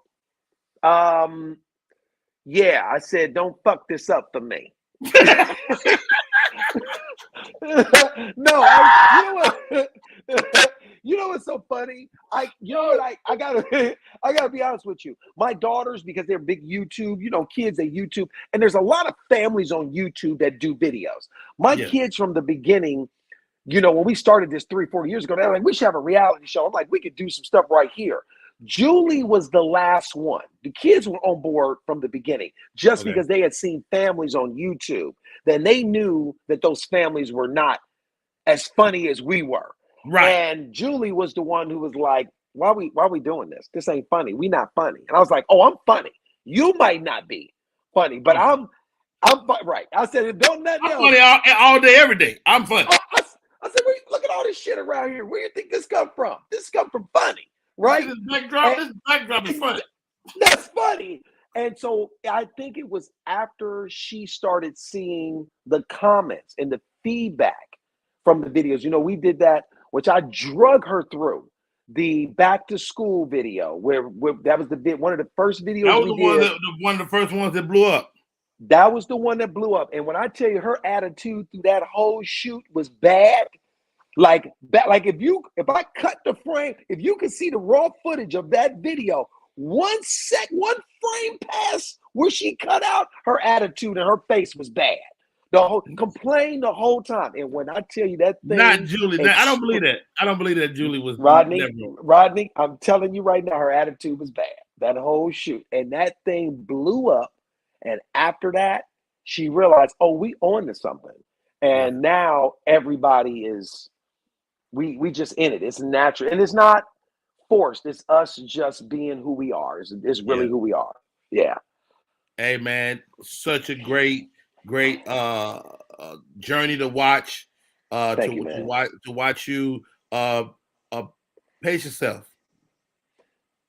Yeah, I said, don't fuck this up for me. No, you know what? You know what's so funny? I gotta be honest with you. My daughters, because they're big YouTube, kids they YouTube, and there's a lot of families on YouTube that do videos. My kids from the beginning, when we started this 3-4 years ago, they're like, we should have a reality show. I'm like, we could do some stuff right here. Julie was the last one. The kids were on board from the beginning, just because they had seen families on YouTube. Then they knew that those families were not as funny as we were. Right. And Julie was the one who was like, why are we doing this? This ain't funny. We not funny. And I was like, oh, I'm funny. You might not be funny, but I'm right. I said, don't nothing else. I'm funny all day, every day. I'm funny. I said, look at all this shit around here. Where do you think this come from? This come from funny. Right? This backdrop is funny. That's funny. And so I think it was after she started seeing the comments and the feedback from the videos. We did that, which I drug her through. The back to school video, where that was one of the first videos. That was one of the first ones that blew up. That was the one that blew up. And when I tell you, her attitude through that whole shoot was bad. Like if I cut the frame, if you can see the raw footage of that video, one frame pass where she cut out, her attitude and her face was bad. Complained the whole time. And when I tell you that thing, not Julie, I don't believe that. I don't believe that Julie was Rodney, I'm telling you right now, her attitude was bad. That whole shoot. And that thing blew up. And after that, she realized, oh, we on to something. And now everybody is we just in it. It's natural. And it's not forced. It's us just being who we are. It's really who we are. Yeah. Hey man, such a great journey to watch. To watch you pace yourself.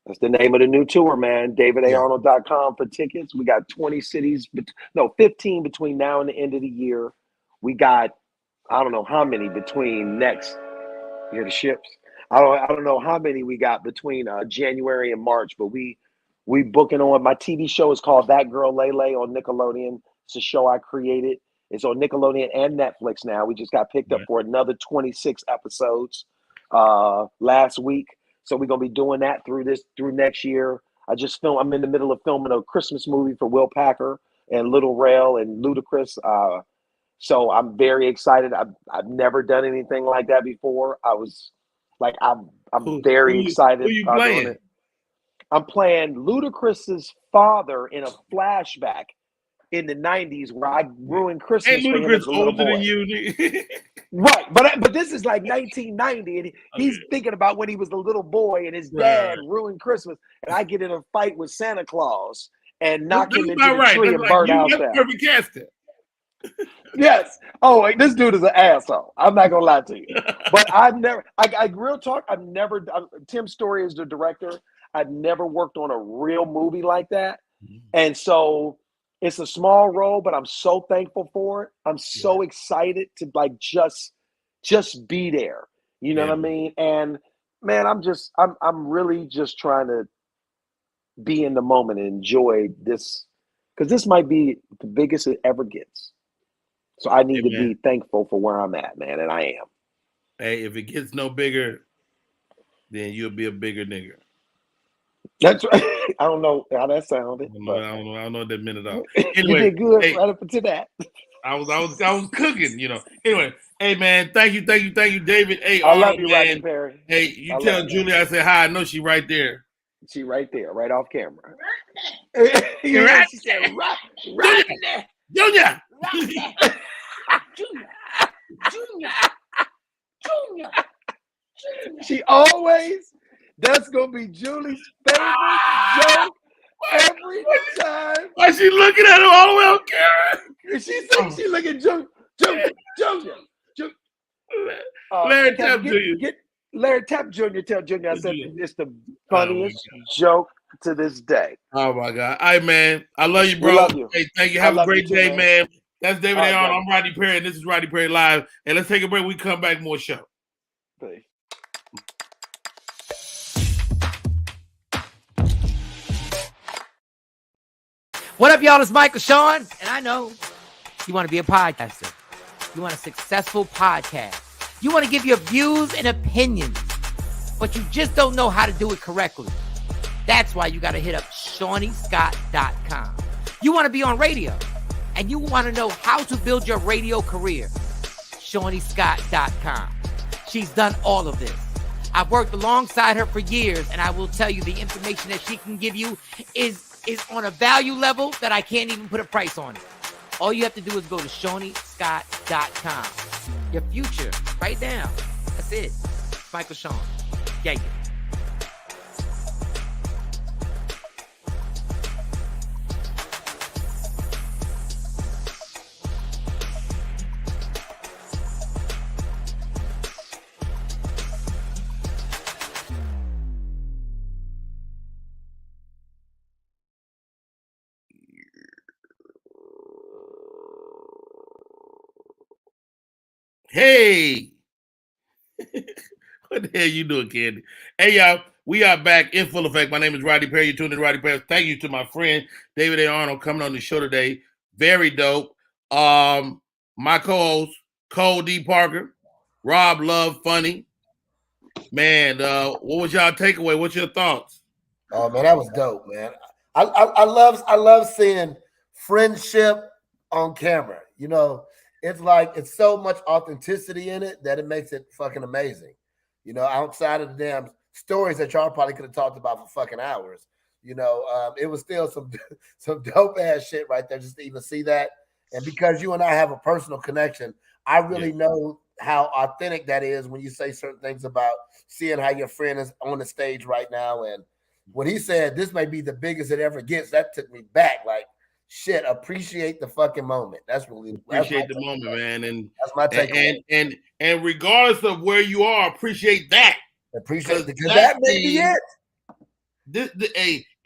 That's the name of the new tour, man. DavidARnold.com for tickets. We got 15 between now and the end of the year. We got, I don't know how many between next. You hear the ships? I don't know how many we got between January and March, but we booking on. My TV show is called That Girl Lele on Nickelodeon. It's a show I created. It's on Nickelodeon and Netflix now. We just got picked up for another 26 episodes last week. So we're gonna be doing that through next year. I'm in the middle of filming a Christmas movie for Will Packer and Little Rail and Ludacris. So I'm very excited. I've never done anything like that before. I was like, I'm very excited. Who you playing? Doing it. I'm playing Ludacris's father in a flashback in the 90s where I ruined Christmas for him as a little boy. Older than you. Right, but this is like 1990, and he's thinking about when he was a little boy and his dad ruined Christmas, and I get in a fight with Santa Claus and knock him into the tree and burn out there. Perfect casting. Yes. Oh, this dude is an asshole. I'm not gonna lie to you. But real talk, Tim Story is the director. I've never worked on a real movie like that. And so it's a small role, but I'm so thankful for it. I'm so excited to like just be there. You know what I mean? And man, I'm really just trying to be in the moment and enjoy this, because this might be the biggest it ever gets. So I need to be thankful for where I'm at, man, and I am. Hey, if it gets no bigger, then you'll be a bigger nigga. That's right. I don't know how that sounded. I don't know what that meant at all. Anyway, you did good right up to that. I was cooking, Anyway, hey man, thank you, David. Hey, I love you, Rodney Perry. Hey, you tell Julie I said hi. I know she right there. She right there, right off camera. She said, Rodney. Junior. She always, that's gonna be Julie's favorite joke every time. Why she looking at him all the way on camera? She said she looking at Junior. Larry Tapp Jr. Larry Tapp Jr. Tell Junior I said it's the funniest joke to this day. Oh my God. All right, man. I love you, bro. We love you. Hey, thank you. Have a great day, man. That's David Arnold. I'm Rodney Perry, and this is Rodney Perry Live. And let's take a break. We come back, more show. Thanks. What up, y'all? It's Michael Sean, and I know you want to be a podcaster. You want a successful podcast. You want to give your views and opinions, but you just don't know how to do it correctly. That's why you got to hit up ShawneeScott.com. You want to be on radio, and you want to know how to build your radio career. ShawneeScott.com. She's done all of this. I've worked alongside her for years, and I will tell you the information that she can give you is on a value level that I can't even put a price on it. All you have to do is go to ShawneeScott.com. Your future, right now. That's it. Michael Sean. Yeah. Hey, what the hell you doing, Candy? Hey, y'all, we are back in full effect. My name is Rodney Perry. You're tuned in to Rodney Perry. Thank you to my friend David A. Arnold coming on the show today. Very dope. My co-host, Cole D. Parker, Rob Love Funny. Man, what was y'all takeaway? What's your thoughts? Oh man, that was dope, man. I love seeing friendship on camera. You know, it's like it's so much authenticity in it that it makes it fucking amazing. You know, outside of the damn stories that y'all probably could have talked about for fucking hours. You know, it was still some dope ass shit right there just to even see that. And because you and I have a personal connection, I really know how authentic that is when you say certain things about seeing how your friend is on the stage right now. And when he said this may be the biggest it ever gets, that took me back. Like, shit, appreciate the fucking moment. That's really appreciate the moment, man. And that's my takeaway. And regardless of where you are, appreciate that. Appreciate that may be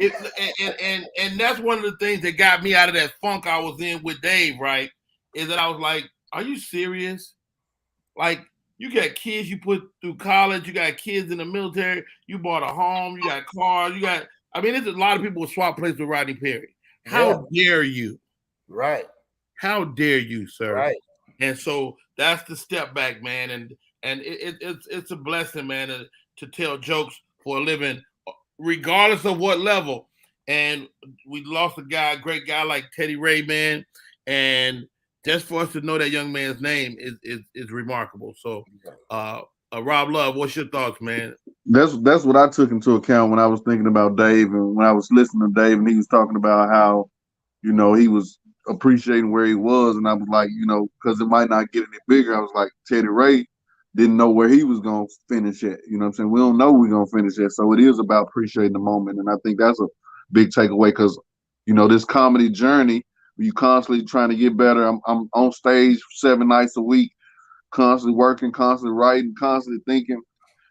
it. And that's one of the things that got me out of that funk I was in with Dave, right? Is that I was like, are you serious? Like, you got kids you put through college, you got kids in the military, you bought a home, you got cars, there's a lot of people who swap places with Rodney Perry. How dare you? Right. How dare you, sir? Right. And so that's the step back, man. And it's a blessing, man, to tell jokes for a living, regardless of what level. And we lost a great guy like Teddy Ray, man. And just for us to know that young man's name is remarkable. So, Rob Love, what's your thoughts, man? That's what I took into account when I was thinking about Dave, and when I was listening to Dave, and he was talking about how, you know, he was appreciating where he was, and I was like, you know, because it might not get any bigger. I was like, Teddy Ray didn't know where he was gonna finish at. You know what I'm saying? We don't know we're gonna finish at, so it is about appreciating the moment, and I think that's a big takeaway because, you know, this comedy journey, you constantly trying to get better. I'm on stage 7 nights a week, constantly working, constantly writing, constantly thinking.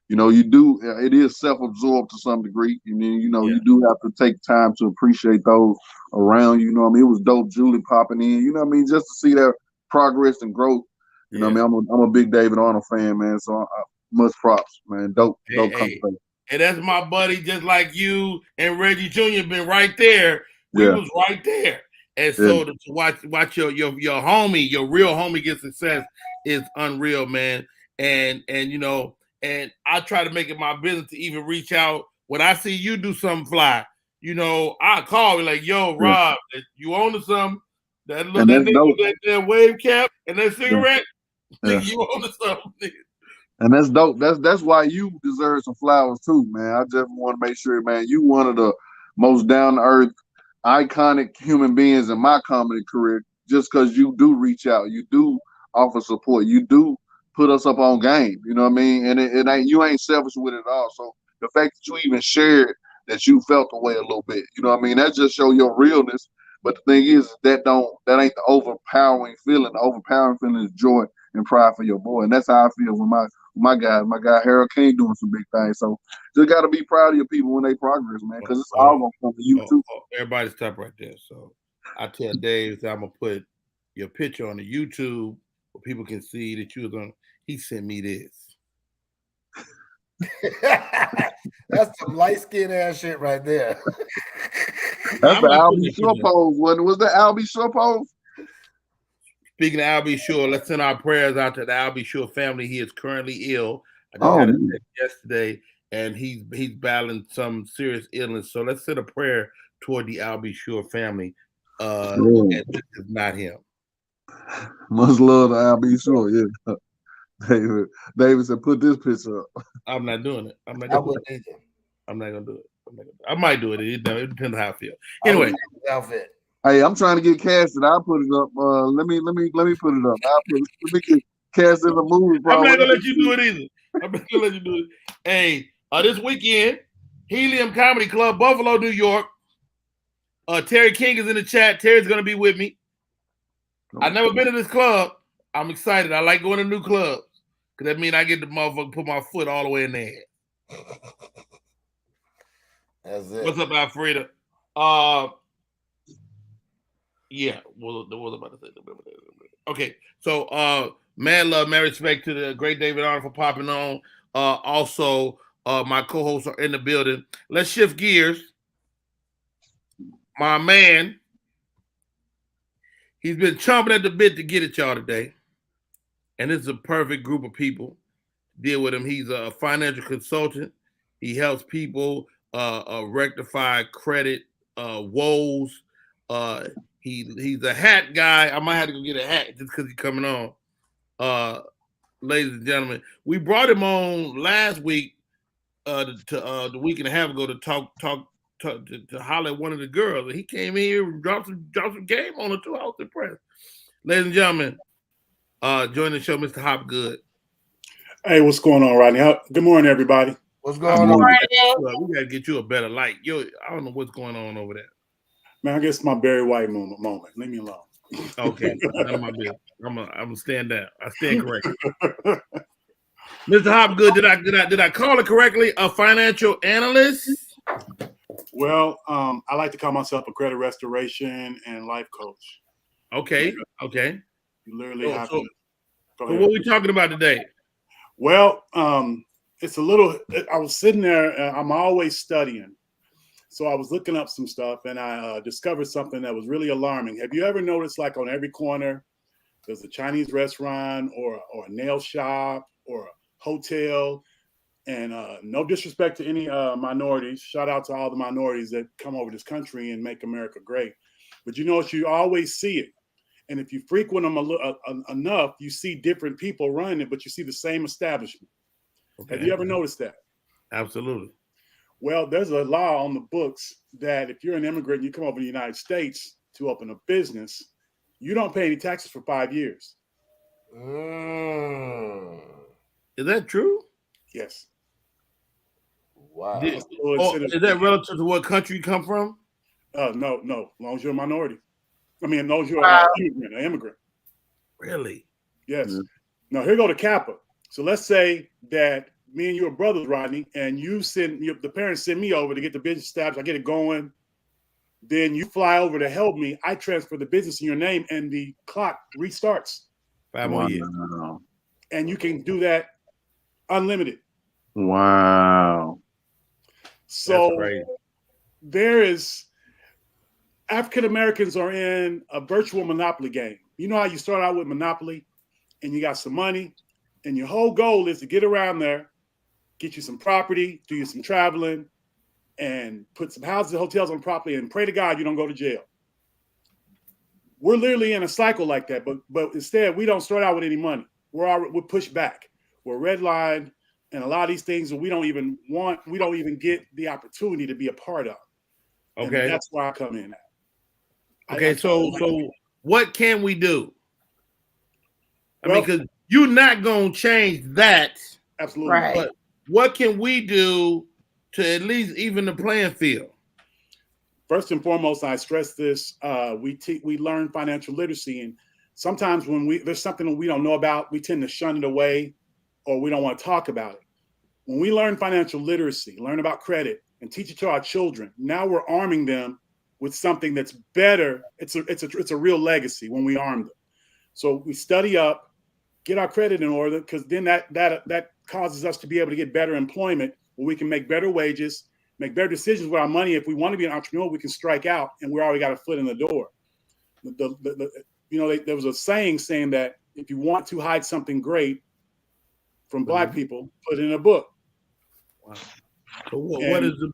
You know, it is self-absorbed to some degree. And then, you know, you do have to take time to appreciate those around you. You know what I mean? It was dope, Julie popping in, you know what I mean? Just to see that progress and growth. You know what I mean? I'm a big David Arnold fan, man. So much props, man. Dope conversation. And that's my buddy, just like you and Reggie Jr. been right there. We was right there. And so to watch your homie, your real homie get success is unreal, man. And you know, and I try to make it my business to even reach out when I see you do something fly. You know, I call me like, "Yo, Rob, you own to something? That nigga with that wave cap and that cigarette, you own to something." And that's dope. That's why you deserve some flowers too, man. I just want to make sure, man, you one of the most down to earth, iconic human beings in my comedy career. Just because you do reach out, you do offer support, you do put us up on game, you know what I mean? And it ain't, you ain't selfish with it at all. So the fact that you even shared that you felt the way a little bit, you know what I mean? That just show your realness. But the thing is, that ain't the overpowering feeling. The overpowering feeling is joy and pride for your boy. And that's how I feel with my guy Harold King doing some big things. So just got to be proud of your people when they progress, man, because it's all going to come to you too. Everybody stop right there. So I tell Dave that I'm going to put your picture on the YouTube where people can see that you was on. He sent me this. That's some light skin ass shit right there. That's the Albie Shore pose, wasn't it? Was that Albie Shore pose? Speaking of Albie Shore, let's send our prayers out to the Albie Shore family. He is currently ill. I just had a text yesterday, and he's battling some serious illness. So let's send a prayer toward the Albie Shore family. And this is not him. Much love to Albie Shore, yeah. David said, "Put this picture up." I'm not doing it. I'm not gonna do it. I might do it. It depends on how I feel. Anyway, outfit. Hey, I'm trying to get casted. I'll put it up. Let me put it up. Let me get cast in the movie. I'm not gonna let you do it either. I'm not gonna let you do it. Hey, this weekend, Helium Comedy Club, Buffalo, New York. Terry King is in the chat. Terry's gonna be with me. I've never been to this club. I'm excited. I like going to new clubs because that means I get the motherfucker put my foot all the way in there. That's it. What's up, Alfreda? Yeah, what was I about to say? Okay, so mad love, mad respect to the great David Arnold for popping on. Also, my co-hosts are in the building. Let's shift gears. My man, he's been chomping at the bit to get at y'all today. And this is a perfect group of people to deal with him. He's a financial consultant. He helps people rectify credit woes. He's a hat guy. I might have to go get a hat just because he's coming on. Ladies and gentlemen, we brought him on last week the week and a half ago to to holler at one of the girls. And he came here and dropped some game on her too. I was impressed. Ladies and gentlemen, join the show, Mr. Hopgood. Hey, what's going on, Rodney? Good morning, everybody. What's going on? We gotta get you a better light. Yo, I don't know what's going on over there. Man, I guess my Barry White moment. Leave me alone. Okay, none of my business. I'm gonna stand down. I stand corrected. Mr. Hopgood, did I call it correctly? A financial analyst? Well, I like to call myself a credit restoration and life coach. Okay. You literally have to. So what are we talking about today? Well, it's a little. I was sitting there. I'm always studying, so I was looking up some stuff, and I discovered something that was really alarming. Have you ever noticed, like on every corner, there's a Chinese restaurant or a nail shop or a hotel? And no disrespect to any minorities. Shout out to all the minorities that come over this country and make America great. But you always see it. And if you frequent them enough, you see different people running it, but you see the same establishment. Okay. Have you ever noticed that? Absolutely. Well, there's a law on the books that if you're an immigrant and you come over to the United States to open a business, you don't pay any taxes for 5 years. Is that true? Yes. Wow. Is that relative to what country you come from? No. As long as you're a minority. I mean, as long as you're an immigrant. Really? Yes. Mm-hmm. Now, here go to Kappa. So let's say that me and you are brothers, Rodney, and the parents send me over to get the business established. I get it going. Then you fly over to help me. I transfer the business in your name, and the clock restarts. 5 more years. And you can do that unlimited. Wow. So there is African Americans are in a virtual monopoly game. You know how you start out with Monopoly and you got some money and your whole goal is to get around there, get you some property, do you some traveling, and put some houses and hotels on property and pray to God you don't go to jail. We're literally in a cycle like that, but instead we don't start out with any money. We're pushed back. We're redlined. And a lot of these things that we don't even get the opportunity to be a part of. Okay. And that's why I come in at. Okay, so what can we do? I mean, because you're not going to change that. Absolutely. Right. But what can we do to at least even the playing field? First and foremost, I stress this, we learn financial literacy. And sometimes when there's something that we don't know about, we tend to shun it away or we don't want to talk about it. When we learn financial literacy, learn about credit, and teach it to our children, now we're arming them with something that's better. It's a real legacy when we arm them. So we study up, get our credit in order, because then that causes us to be able to get better employment where we can make better wages, make better decisions with our money. If we want to be an entrepreneur, we can strike out, and we already got a foot in the door. There was a saying that if you want to hide something great from Black people, put it in a book. Wow. So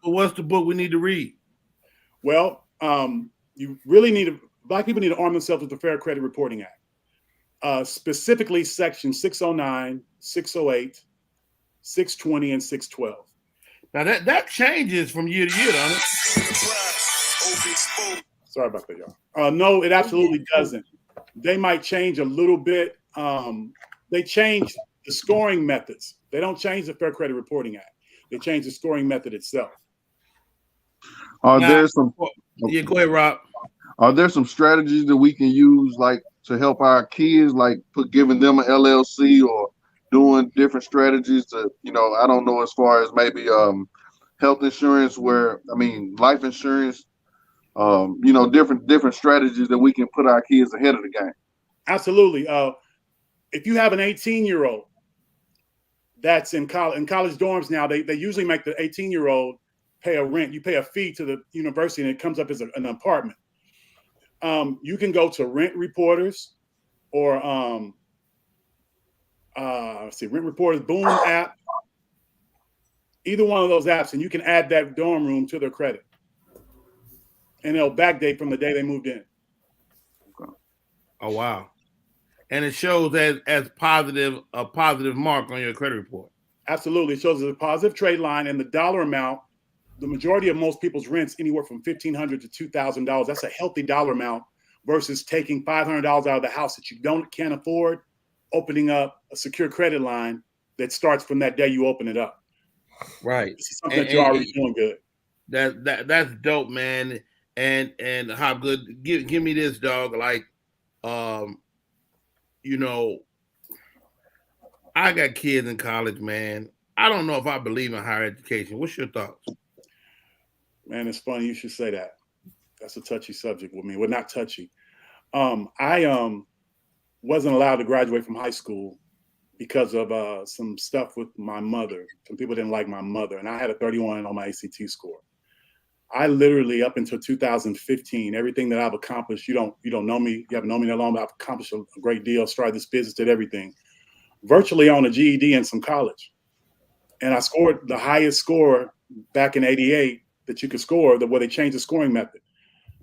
what's the book we need to read? Well, you really Black people need to arm themselves with the Fair Credit Reporting Act, specifically Section 609, 608, 620, and 612. Now that changes from year to year, doesn't it? Sorry about that, y'all. No, it absolutely doesn't. They might change a little bit. They change the scoring methods. They don't change the Fair Credit Reporting Act. They change the scoring method itself. Go ahead, Rob. Are there some strategies that we can use, like to help our kids, like giving them an LLC or doing different strategies to, I don't know, as far as maybe health insurance, life insurance, different strategies that we can put our kids ahead of the game? Absolutely. If you have an 18-year-old that's in college dorms now, they usually make the 18-year-old pay a rent. You pay a fee to the university, and it comes up as an apartment. You can go to Rent Reporters or Rent Reporters, Boom app, either one of those apps, and you can add that dorm room to their credit, and they'll backdate from the day they moved in. Oh wow! And it shows as a positive mark on your credit report. Absolutely, it shows as a positive trade line, and the dollar amount. The majority of most people's rents anywhere from $1,500 to $2,000. That's a healthy dollar amount versus taking $500 out of the house that you can't afford, opening up a secure credit line that starts from that day you open it up. Right. This is something that you're already doing good. That's dope, man. And how good? Give me this, dog. Like, I got kids in college, man. I don't know if I believe in higher education. What's your thoughts? Man, it's funny you should say that. That's a touchy subject with me. Well, not touchy. I wasn't allowed to graduate from high school because of some stuff with my mother. Some people didn't like my mother, and I had a 31 on my ACT score. I literally, up until 2015, everything that I've accomplished, you don't know me, you haven't known me that long, but I've accomplished a great deal, started this business, did everything, virtually on a GED and some college. And I scored the highest score back in '88 that you could score, where they changed the scoring method.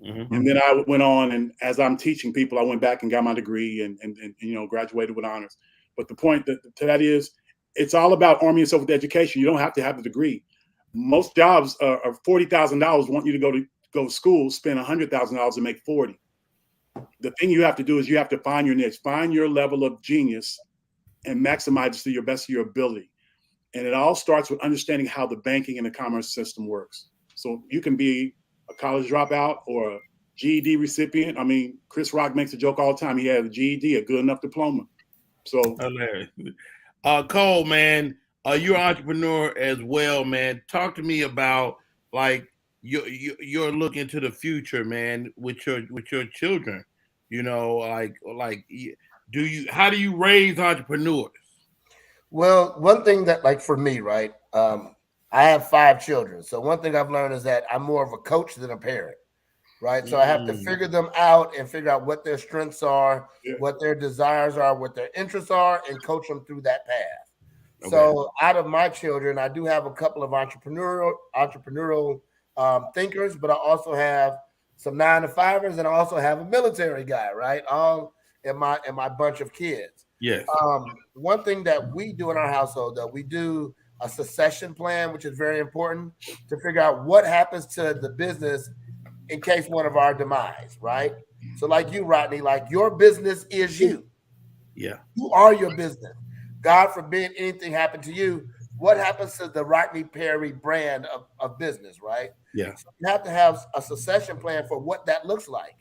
Mm-hmm. And then I went on, and as I'm teaching people, I went back and got my degree and graduated with honors. But the point to that is, it's all about arming yourself with education. You don't have to have the degree. Most jobs are $40,000, want you to go to school, spend $100,000 and make $40,000. The thing you have to do is you have to find your niche, find your level of genius, and maximize it to your best of your ability. And it all starts with understanding how the banking and the commerce system works. So you can be a college dropout or a GED recipient. I mean, Chris Rock makes a joke all the time. He had a GED, a good enough diploma. So hilarious. Cole, man, you're an entrepreneur as well, man. Talk to me about like your look into the future, man, with your children. How do you raise entrepreneurs? Well, one thing that, like, for me, right, I have 5 children. So one thing I've learned is that I'm more of a coach than a parent, right? So I have to figure them out and figure out what their strengths are, what their desires are, what their interests are, and coach them through that path. Okay. So out of my children, I do have a couple of entrepreneurial thinkers, but I also have some 9-to-5ers, and I also have a military guy, right? All in my bunch of kids. Yes. One thing that we do in our household, though, we do a succession plan, which is very important to figure out what happens to the business in case one of our demise, right? So like you, Rodney, like your business is you. Yeah. You are your business. God forbid anything happened to you. What happens to the Rodney Perry brand of business, right? Yeah. So you have to have a succession plan for what that looks like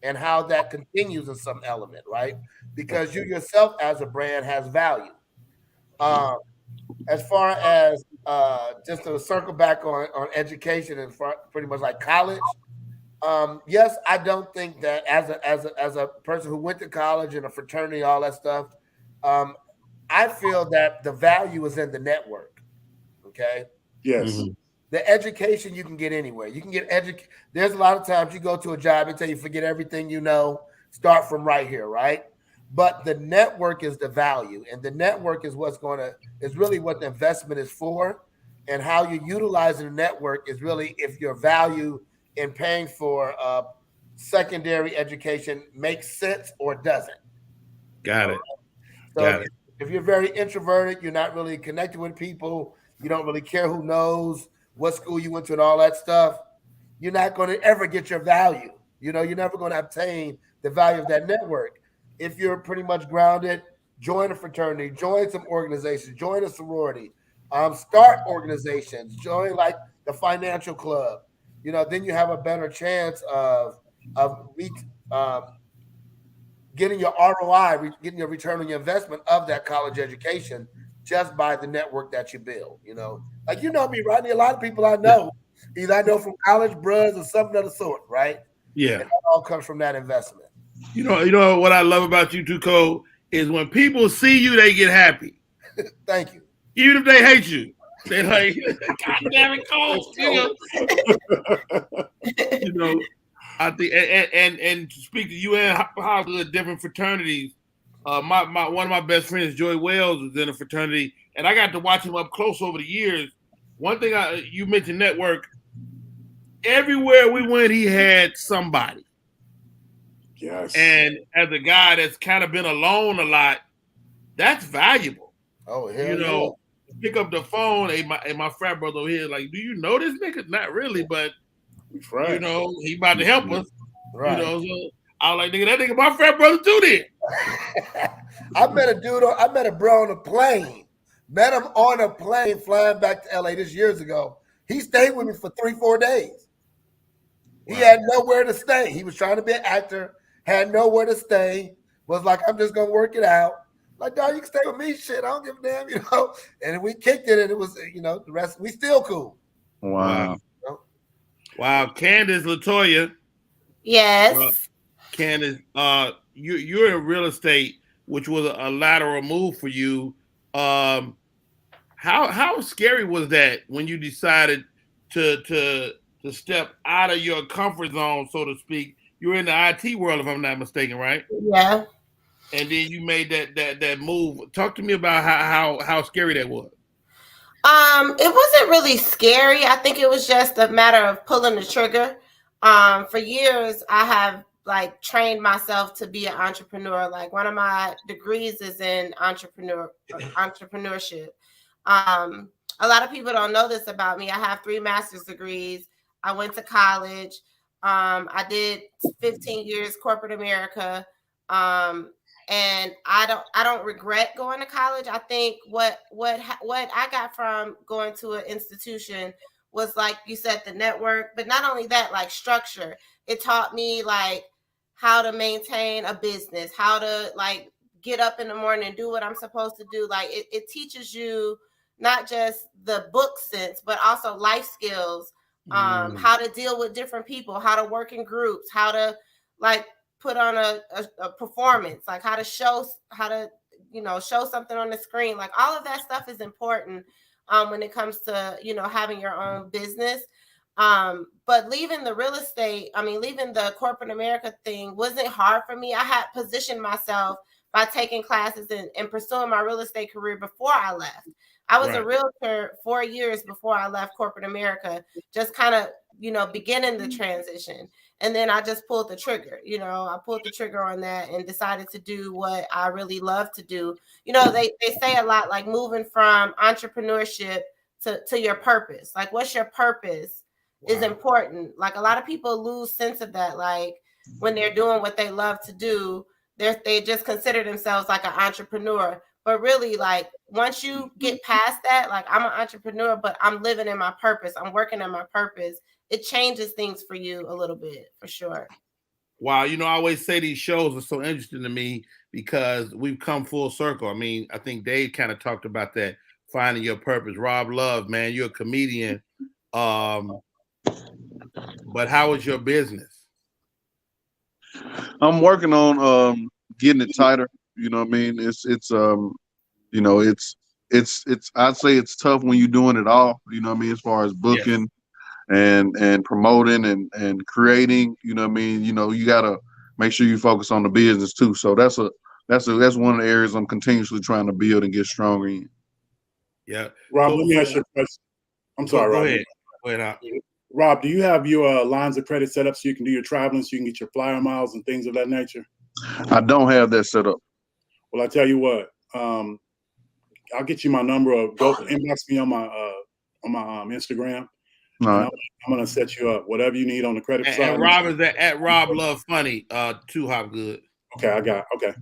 and how that continues in some element, right? Because you yourself as a brand has value. As far as just to circle back on education and pretty much like college, yes, I don't think that as a person who went to college and a fraternity, all that stuff, I feel that the value is in the network. Okay. Yes. the education you can get anywhere. You can get There's a lot of times you go to a job and tell you forget everything you know, start from right here, right? But the network is the value, and the network is is really what the investment is for, and how you utilize the network is really if your value in paying for secondary education makes sense or doesn't. Got it. So if you're very introverted, you're not really connected with people, you don't really care who knows what school you went to and all that stuff, you're not going to ever get your value. You know, you're never going to obtain the value of that network. If you're pretty much grounded, join a fraternity, join some organizations, join a sorority, start organizations, join like the financial club. You know, then you have a better chance of getting your ROI, getting your return on your investment of that college education just by the network that you build. You know, like you know me, Rodney. A lot of people I know, either I know from college, bros, or something of the sort, right? Yeah, and that all comes from that investment. You know what I love about you too, Cole, is when people see you, they get happy. Thank you. Even if they hate you, they're like, "God damn it, Cole!" You know, I think, and to speak to you and how the different fraternities. One of my best friends, Joy Wells, was in a fraternity, and I got to watch him up close over the years. One thing you mentioned network. Everywhere we went, he had somebody. Yes. And as a guy that's kind of been alone a lot, that's valuable. Oh, you know, pick up the phone. And my frat brother over here, like, do you know this nigga? Not really, but you know, he about to help us. Right. You know, so I was like, nigga, that nigga, my frat brother too then. I met a bro on a plane. Met him on a plane flying back to LA this years ago. He stayed with me for 3-4 days. He had nowhere to stay. He was trying to be an actor, had nowhere to stay, was like, I'm just going to work it out. Like, dog, you can stay with me, shit. I don't give a damn, you know. And we kicked it, and it was, you know, the rest, we still cool. Wow. Wow. Candace LaToya. Yes. Candace, you're in real estate, which was a lateral move for you. How scary was that when you decided to step out of your comfort zone, so to speak? You were in the IT world, if I'm not mistaken, right? Yeah. And then you made that move. Talk to me about how scary that was. It wasn't really scary. I think it was just a matter of pulling the trigger. For years, I have like trained myself to be an entrepreneur. Like one of my degrees is in entrepreneurship. A lot of people don't know this about me. I have 3 master's degrees. I went to college. I did 15 years corporate America. And I don't regret going to college. I think what I got from going to an institution was, like you said, the network, but not only that, like structure. It taught me like how to maintain a business, how to like get up in the morning and do what I'm supposed to do. Like it teaches you not just the book sense, but also life skills, how to deal with different people, how to work in groups, how to like put on a performance, like how to show something on the screen. Like all of that stuff is important when it comes to, you know, having your own business. But leaving the real estate, leaving the corporate America thing wasn't hard for me. I had positioned myself by taking classes and pursuing my real estate career before I left. I was a realtor 4 years before I left corporate America, just kind of, you know, beginning the transition. And then I just pulled the trigger, you know, I pulled the trigger on that and decided to do what I really love to do. You know, they say a lot, like moving from entrepreneurship to your purpose. Like, what's your purpose is important. Like a lot of people lose sense of that. Like when they're doing what they love to do, they just consider themselves like an entrepreneur. But really, like once you get past that, like I'm an entrepreneur, but I'm living in my purpose. I'm working in my purpose. It changes things for you a little bit, for sure. Wow. You know, I always say these shows are so interesting to me because we've come full circle. I mean, I think Dave kind of talked about that, finding your purpose. Rob Love, man, you're a comedian. But how is your business? I'm working on getting it tighter. You know what I mean? It's I'd say it's tough when you're doing it all. You know what I mean, as far as booking and promoting and creating. You know what I mean. You know, you gotta make sure you focus on the business too. So that's one of the areas I'm continuously trying to build and get stronger in. Yeah, Rob, let me ask you a question. I'm sorry, Rob. Go ahead. Rob, do you have your lines of credit set up so you can do your traveling, so you can get your flyer miles and things of that nature? I don't have that set up. Well, I tell you what, I'll get you my number, or go inbox me on my Instagram. All right. I'm gonna set you up whatever you need on the credit side. And Rob is at Rob Love Funny, too hop good. Okay,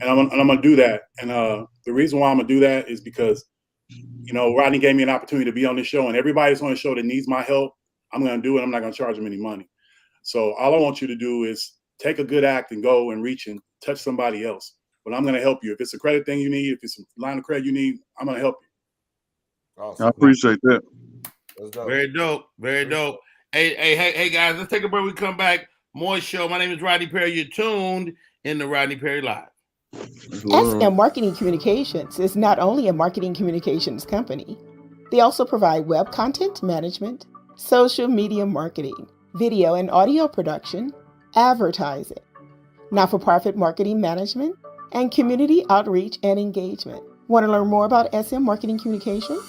and I'm gonna do that. And the reason why I'm gonna do that is because, you know, Rodney gave me an opportunity to be on this show, and everybody's on the show that needs my help, I'm gonna do it. I'm not gonna charge them any money. So all I want you to do is take a good act and go and reach and touch somebody else. But I'm gonna help you. If it's a credit thing you need, if it's a line of credit you need, I'm gonna help you. Awesome. I appreciate that. Very dope. Hey guys, let's take a break. We come back. More show. My name is Rodney Perry. You're tuned in to Rodney Perry Live. SM Marketing Communications is not only a marketing communications company. They also provide web content management, social media marketing, video and audio production, advertising, not-for-profit marketing management, and community outreach and engagement. Want to learn more about SM Marketing Communications?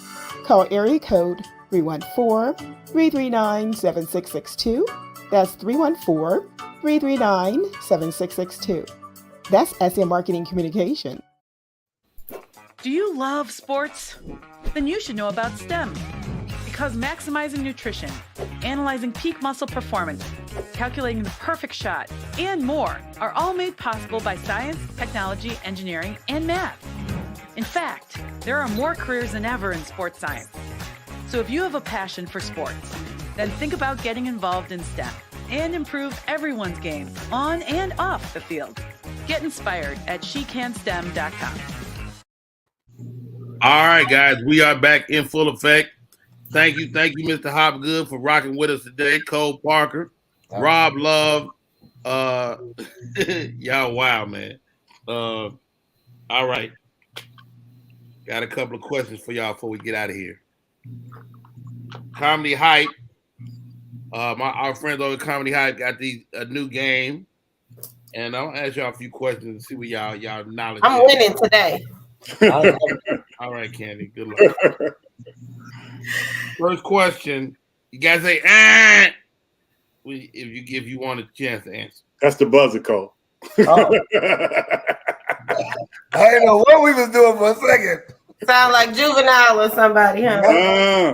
Call area code 314-339-7662. That's 314-339-7662. That's SM Marketing Communication. Do you love sports? Then you should know about STEM. Because maximizing nutrition, analyzing peak muscle performance, calculating the perfect shot, and more are all made possible by science, technology, engineering, and math. In fact, there are more careers than ever in sports science. So if you have a passion for sports, then think about getting involved in STEM and improve everyone's game on and off the field. Get inspired at shecanstem.com. All right, guys, we are back in full effect. Thank you, Mr. Hopgood, for rocking with us today. Cole Parker, Rob Love. Y'all wild, man. All right. Got a couple of questions for y'all before we get out of here. Comedy Hype. Our friends over at Comedy Hype got a new game. And I'll ask y'all a few questions and see what y'all knowledge I'm winning today. All right, Candy. Good luck. First question. You guys say, if you want a chance to answer. That's the buzzer, Cole. I didn't know what we was doing for a second. Sound like Juvenile or somebody, huh?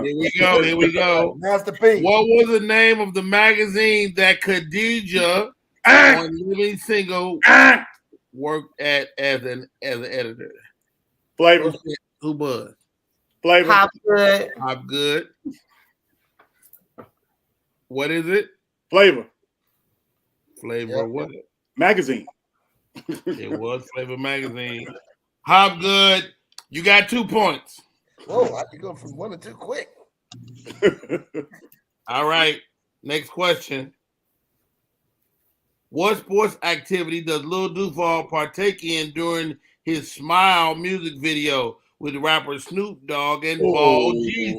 Here we go. Master P. What was the name of the magazine that Khadijah on Living Single worked at as an editor? Flavor. Who was? Flavor. Hopgood. What is it? Flavor. Flavor what? Magazine. It was Flavor Magazine. Hopgood, you got 2 points. Whoa, I could go from 1 to 2 quick. All right. Next question. What sports activity does Lil Duval partake in during his Smile music video with rapper Snoop Dogg and Ball Jeezy?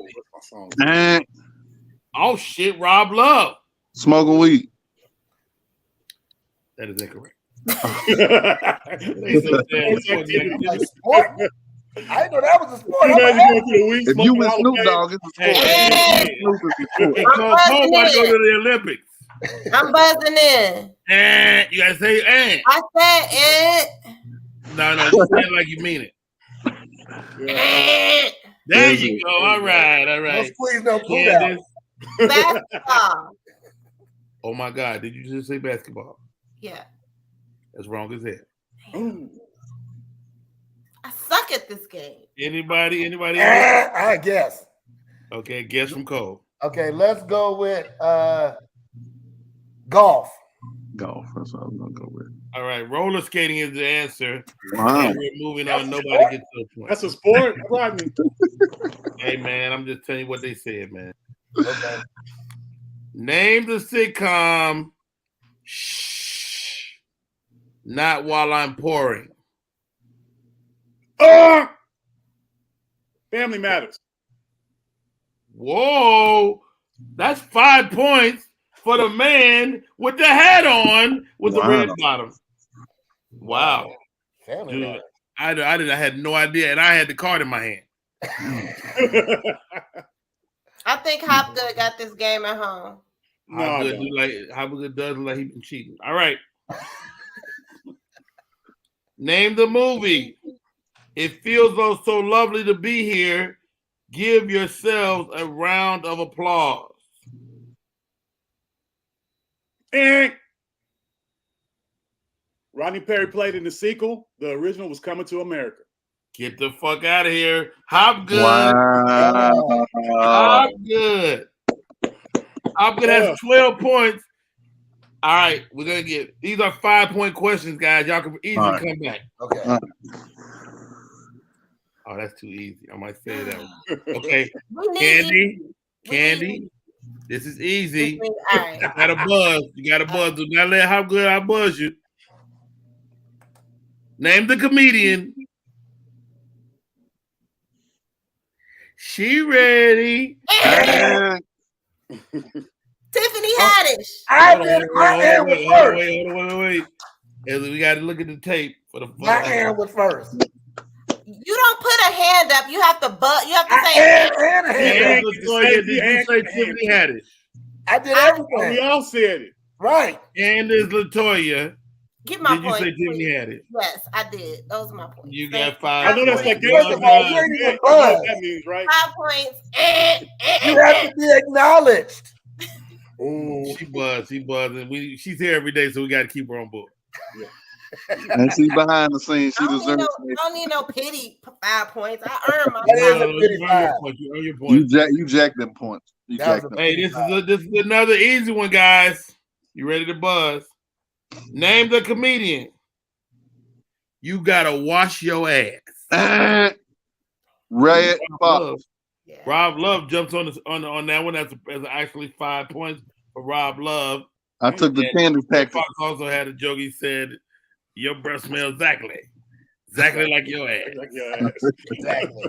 Oh shit, Rob Love. Smoking weed. That is incorrect. I didn't know that was a sport. If you with Snoop Dogg, it's a sport. Cole about to go to the Olympics. I'm buzzing in. You gotta say I said it. No, you say it like you mean it. There you go. All right. No squeeze, no pull out. Basketball. Oh my God! Did you just say basketball? Yeah. That's wrong as hell. I suck at this game. Anybody? I guess. Okay, guess from Cole. Okay, let's go with golf. Golf. That's what I'm gonna go with. All right, roller skating is the answer. Wow. And we're moving on. Nobody gets to a point. That's a sport, Rodney. Hey man, I'm just telling you what they said, man. Okay. Name the sitcom. Shh. Not while I'm pouring. Family Matters. Whoa, that's 5 points for the man with the hat on with the red bottom. Wow. Family Dude, I had no idea, and I had the card in my hand. I think Hopgood got this game at home. Hopgood does look like he's been cheating. All right. Name the movie. It feels so lovely to be here. Give yourselves a round of applause. Rodney Perry played in the sequel. The original was Coming to America. Get the fuck out of here. Hopgood. Wow. Hopgood. Hopgood has 12 points. All right, we're going to get, these are 5-point questions, guys. Y'all can easily come back. Okay. Oh, that's too easy. I might say that one. Okay. Candy. This is easy. Right. You got a buzz. Do not let Hopgood outbuzz you. Name the comedian. She ready. Tiffany Haddish. Wait. We got to look at the tape for the. My hand was first. You don't put a hand up. You have to You have to say. Did you say Tiffany Haddish? I did everything. We all said it. Right. And there's Latoya. Get my point. point. Did you say Tiffany Haddish? Yes, I did. Those are my points. You got 5. I know that's like that means, right? 5 points. You have to be acknowledged. She buzzed, and she's here every day, so we got to keep her on board. Yeah. And she's behind the scenes. She deserves it. I don't need no pity 5 points. I earn my points. You earn your points. You jacked them points. Hey, this is another easy one, guys. You ready to buzz? Name the comedian. You gotta wash your ass. Red Fox. Rob Love jumps on that one. That's actually 5 points for Rob Love. I took the candy pack. Fox also had a joke. He said, "Your breath smells exactly like your ass." Exactly.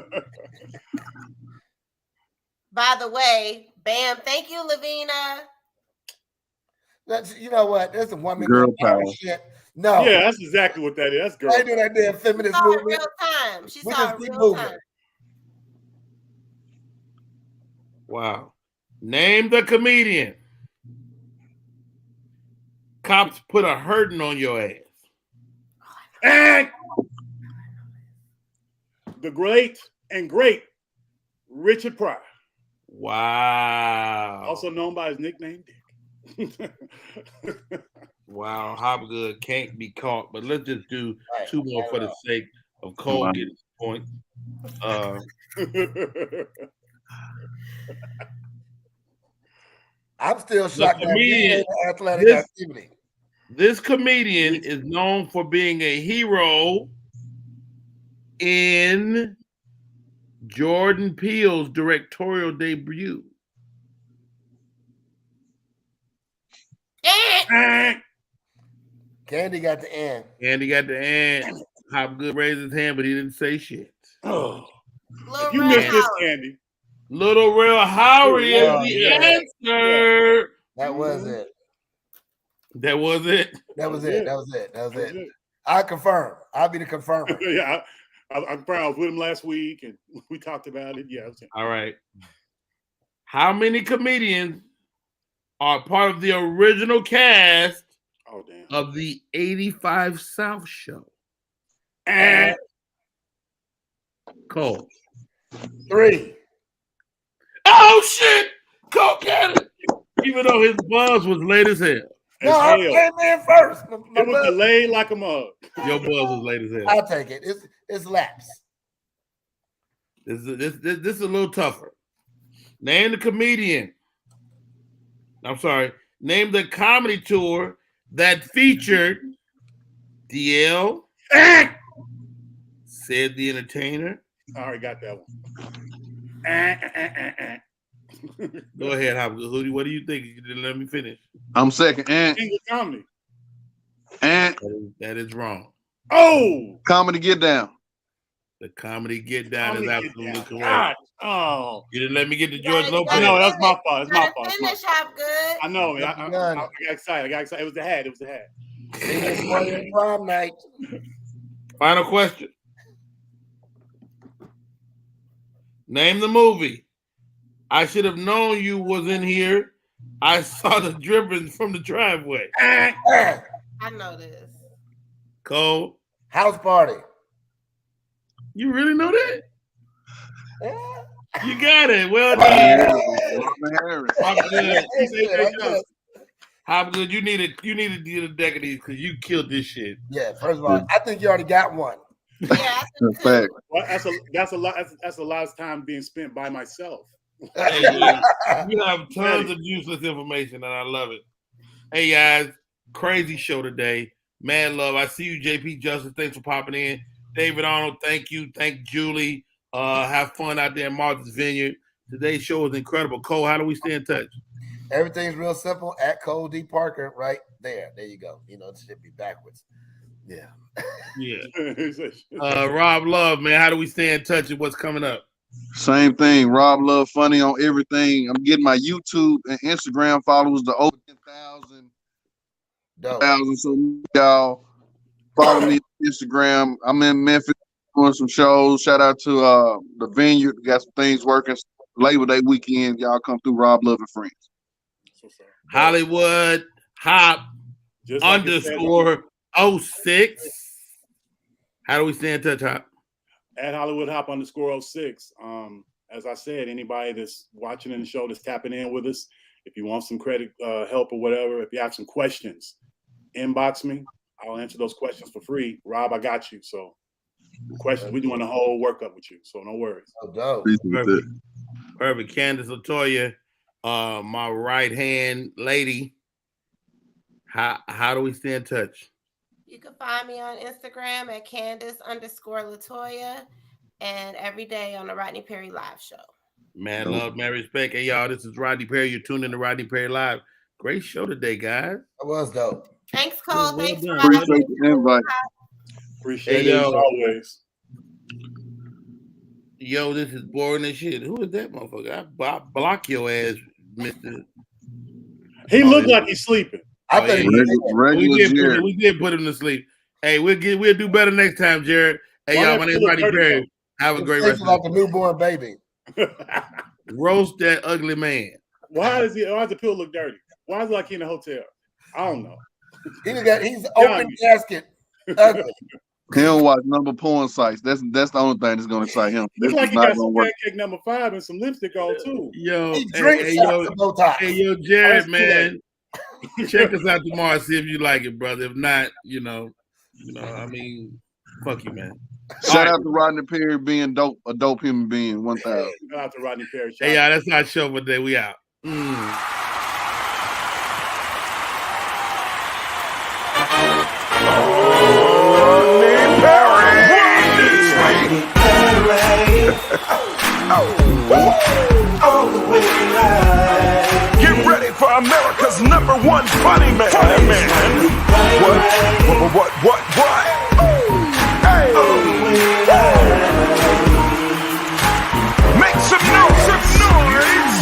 By the way, bam! Thank you, Lavina. You know what? That's a woman girl power shit. No. Yeah, that's exactly what that is. That's girl. They do that damn feminist movement. Real time. She We saw just it keep real moving. time. Wow. Name the comedian. Cops put a hurting on your ass. And the great Richard Pryor. Wow. Also known by his nickname Dick. Wow, Hopgood can't be caught, but let's just do 2 more for the sake of Cole getting points. I'm still shocked that we ain't athletic activity. This comedian is known for being a hero in Jordan Peele's directorial debut. Candy got the end. Hopgood raised his hand, but he didn't say shit. Oh. You missed this, Candy. Little Real Howie is the answer. That was it. That was it. I confirm. I'll be the confirmer. Yeah, I'm proud. I was with him last week, and we talked about it. Yeah. All right. How many comedians are part of the original cast of the 85 South show? And Cole. 3. Oh shit! Cole got it. Even though his buzz was late as hell. No, I came in first. It was delayed like a mug. Your buzz was late as hell. I'll take it. It's laps. This is a little tougher. Name the comedian. I'm sorry. Name the comedy tour that featured DL, Said the Entertainer. I already got that one. Go ahead, Hopgood. What do you think? You didn't let me finish. I'm second. English comedy. That is wrong. Oh, Comedy Get Down. The comedy get down is absolutely correct. God. Oh, you didn't let me get to George Lopez. I know that's my fault. It's my fault. Finish up good. I know. I got excited. It was the hat. Prom night. Final question. Name the movie. I should have known you was in here. I saw the drippings from the driveway. I know this. Cole. House Party. You really know that? You got it. Well done. Hopgood, you need to get a deck of these because you killed this shit. Yeah, first of all, I think you already got one. Yeah, fact. Well, that's a lot. That's a lot of time being spent by myself. Hey, you have tons of useless information, and I love it. Hey guys, crazy show today. Man, love. I see you, JP Justice. Thanks for popping in. David Arnold, thank you. Thank Julie. Have fun out there in Martha's Vineyard. Today's show was incredible. Cole, how do we stay in touch? Everything's real simple at Cole D. Parker right there. There you go. You know, it should be backwards. Yeah. Yeah. Rob Love, man, how do we stay in touch with what's coming up? Same thing. Rob Love Funny on everything. I'm getting my YouTube and Instagram followers to over 10,000. So y'all follow me on Instagram. I'm in Memphis doing some shows. Shout out to the Vineyard. Got some things working. Labor Day weekend. Y'all come through. Rob Love and Friends. Hollywood Hop _ 06. How do we stay in touch, Hop? At Hollywood Hop _ 06. As I said, anybody that's watching in the show that's tapping in with us, if you want some credit help or whatever, if you have some questions, inbox me. I'll answer those questions for free. Rob, I got you. So questions, we're doing the whole workup with you. So no worries. Oh, dope. Perfect. Candace Latoya, my right hand lady. How do we stay in touch? You can find me on Instagram at Candace _ Latoya and every day on the Rodney Perry Live Show. Man, love, man, respect. Hey, y'all, this is Rodney Perry. You're tuned in to Rodney Perry Live. Great show today, guys. It was dope. Thanks, Cole. Thanks for Appreciate the invite. Appreciate it as always. Yo, this is boring as shit. Who is that motherfucker? I block your ass, Mr. He looked like he's sleeping. I think we did put him to sleep. Hey, we'll do better next time, Jared. Hey, y'all, my name is Rodney Perry. Have a great rest of like a newborn baby. Roast that ugly man. Why does the pill look dirty? Why is it like he in a hotel? I don't know. He's open casket. Ugly. He don't watch number porn sites. That's the only thing that's gonna excite him. Looks like he got some pancake number 5 and some lipstick on too. Yo, hey, Jared, man. Check us out tomorrow. See if you like it, brother. If not, you know, I mean, fuck you, man. Shout out to Rodney Perry being dope, a dope human being. 1,000. Shout out to Rodney Perry. Hey, y'all, that's our show for today. We out. Get ready for America's #1 funny man. What? Hey. Make some noise.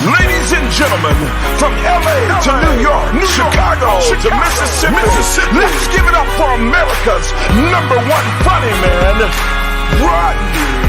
Ladies and gentlemen, from LA to New York, Chicago to Mississippi, let's give it up for America's #1 funny man, Rodney.